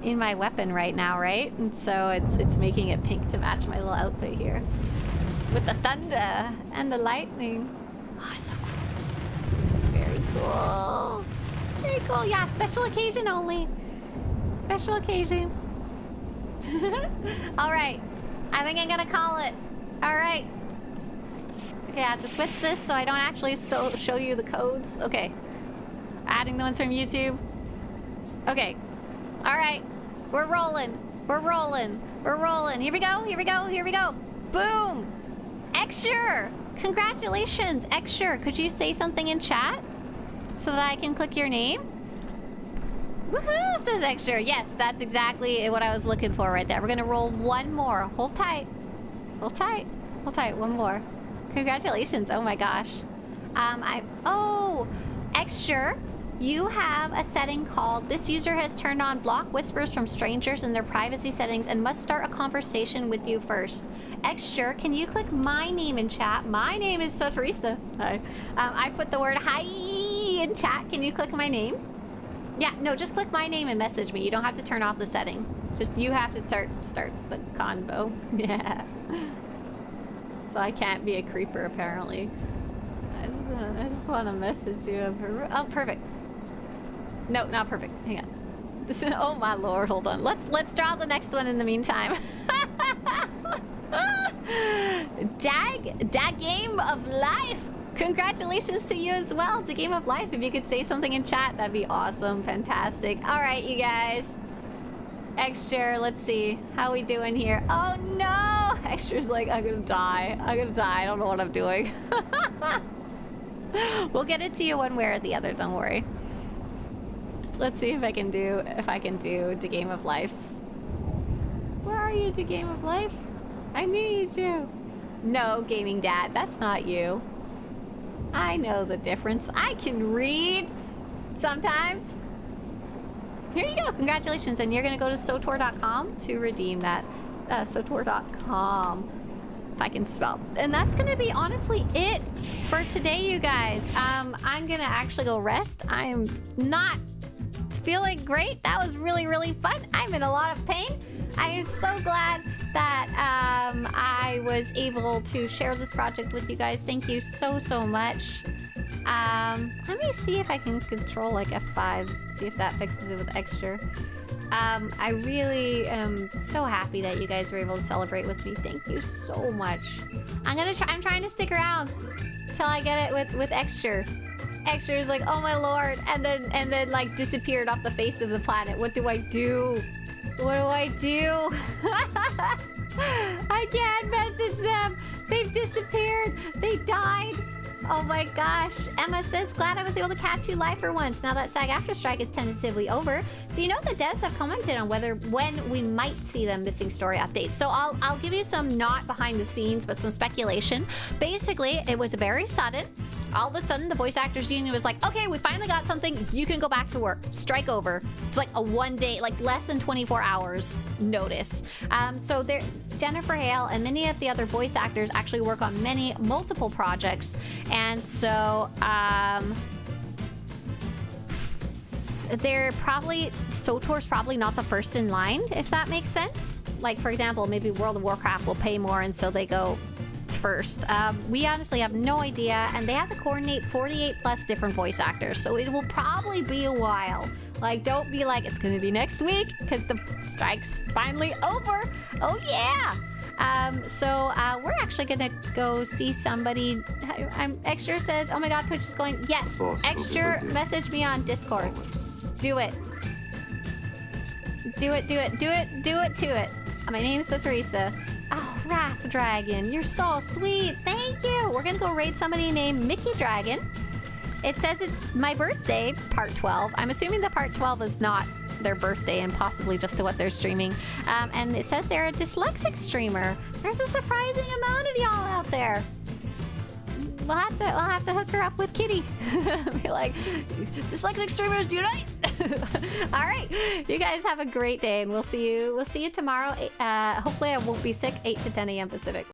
weapon right now, right? And so it's making it pink to match my little outfit here. With the thunder and the lightning. Oh, it's so cool. It's very cool. Very cool. Yeah, special occasion only. Special occasion. All right. I think I'm gonna call it. All right. Okay, I have to switch this so I don't actually show you the codes. Okay. Adding the ones from YouTube. Okay. All right. We're rolling. Here we go. Boom. Extra. Congratulations, Extra. Could you say something in chat so that I can click your name? Woohoo, says Extra. Yes, that's exactly what I was looking for right there. We're gonna roll one more. Hold tight. One more. Congratulations. Oh my gosh. Extra. You have a setting called "This user has turned on block whispers from strangers in their privacy settings and must start a conversation with you first." Extra, can you click my name in chat? My name is Swtorista. Hi. I put the word "hi" in chat. Can you click my name? Yeah, no, just click my name and message me. You don't have to turn off the setting. Just you have to start the convo. Yeah. So I can't be a creeper apparently. I just want to message you. Oh, perfect. No, not perfect. Hang on. Oh my lord, hold on. Let's draw the next one in the meantime. Dag Game of Life. Congratulations to you as well, to Game of Life. If you could say something in chat, that'd be awesome. Fantastic. All right, you guys. Extra, let's see. How we doing here? Oh no! Extra's like, I'm gonna die. I'm gonna die. I don't know what I'm doing. We'll get it to you one way or the other, don't worry. Let's see if I can do the Game of Lives. Where are you, the Game of Life? I need you. No, Gaming Dad, that's not you. I know the difference. I can read sometimes. Here you go. Congratulations. And you're going to go to SWTOR.com to redeem that. SWTOR.com. If I can spell. And that's going to be honestly it for today, you guys. I'm going to actually go rest. I'm not feeling great. That was really, really fun. I'm in a lot of pain. I am so glad that I was able to share this project with you guys. Thank you so, so much. Let me see if I can control like F5, see if that fixes it with extra. I really am so happy that you guys were able to celebrate with me. Thank you so much. I'm trying to stick around till I get it with extra. Extra is like, oh my lord, and then like disappeared off the face of the planet. What do I do? What do I do? I can't message them. They've disappeared. They died. Oh my gosh. Emma says, glad I was able to catch you live for once. Now that SAG-AFTRA strike is tentatively over, do you know the devs have commented on when we might see them missing story updates? So I'll give you some not behind the scenes, but some speculation. Basically, it was very sudden. All of a sudden, the voice actors union was like, okay, we finally got something. You can go back to work. Strike over. It's like a 1 day, like less than 24 hours notice. So there, Jennifer Hale and many of the other voice actors actually work on multiple projects. And so they're probably, SWTOR's probably not the first in line, if that makes sense. Like, for example, maybe World of Warcraft will pay more, and so they go first. We honestly have no idea, and they have to coordinate 48 plus different voice actors, so it will probably be a while. Like, don't be like, it's gonna be next week, because the strike's finally over. Oh yeah! So we're actually gonna go see somebody. Extra says, oh my god, Twitch is going. Yes, Extra, message me on Discord. Do it. Do it, do it, do it, do it to it. My name is Swtorista. Oh, Wrath Dragon, you're so sweet. Thank you. We're gonna go raid somebody named Mickey Dragon. It says it's my birthday, part 12. I'm assuming the part 12 is not their birthday and possibly just to what they're streaming. And it says they're a dyslexic streamer. There's a surprising amount of y'all out there. We'll have to hook her up with Kitty. Be like, dyslexic streamers unite! All right, you guys have a great day, and we'll see you tomorrow. Hopefully I won't be sick. 8 to 10 a.m. Pacific.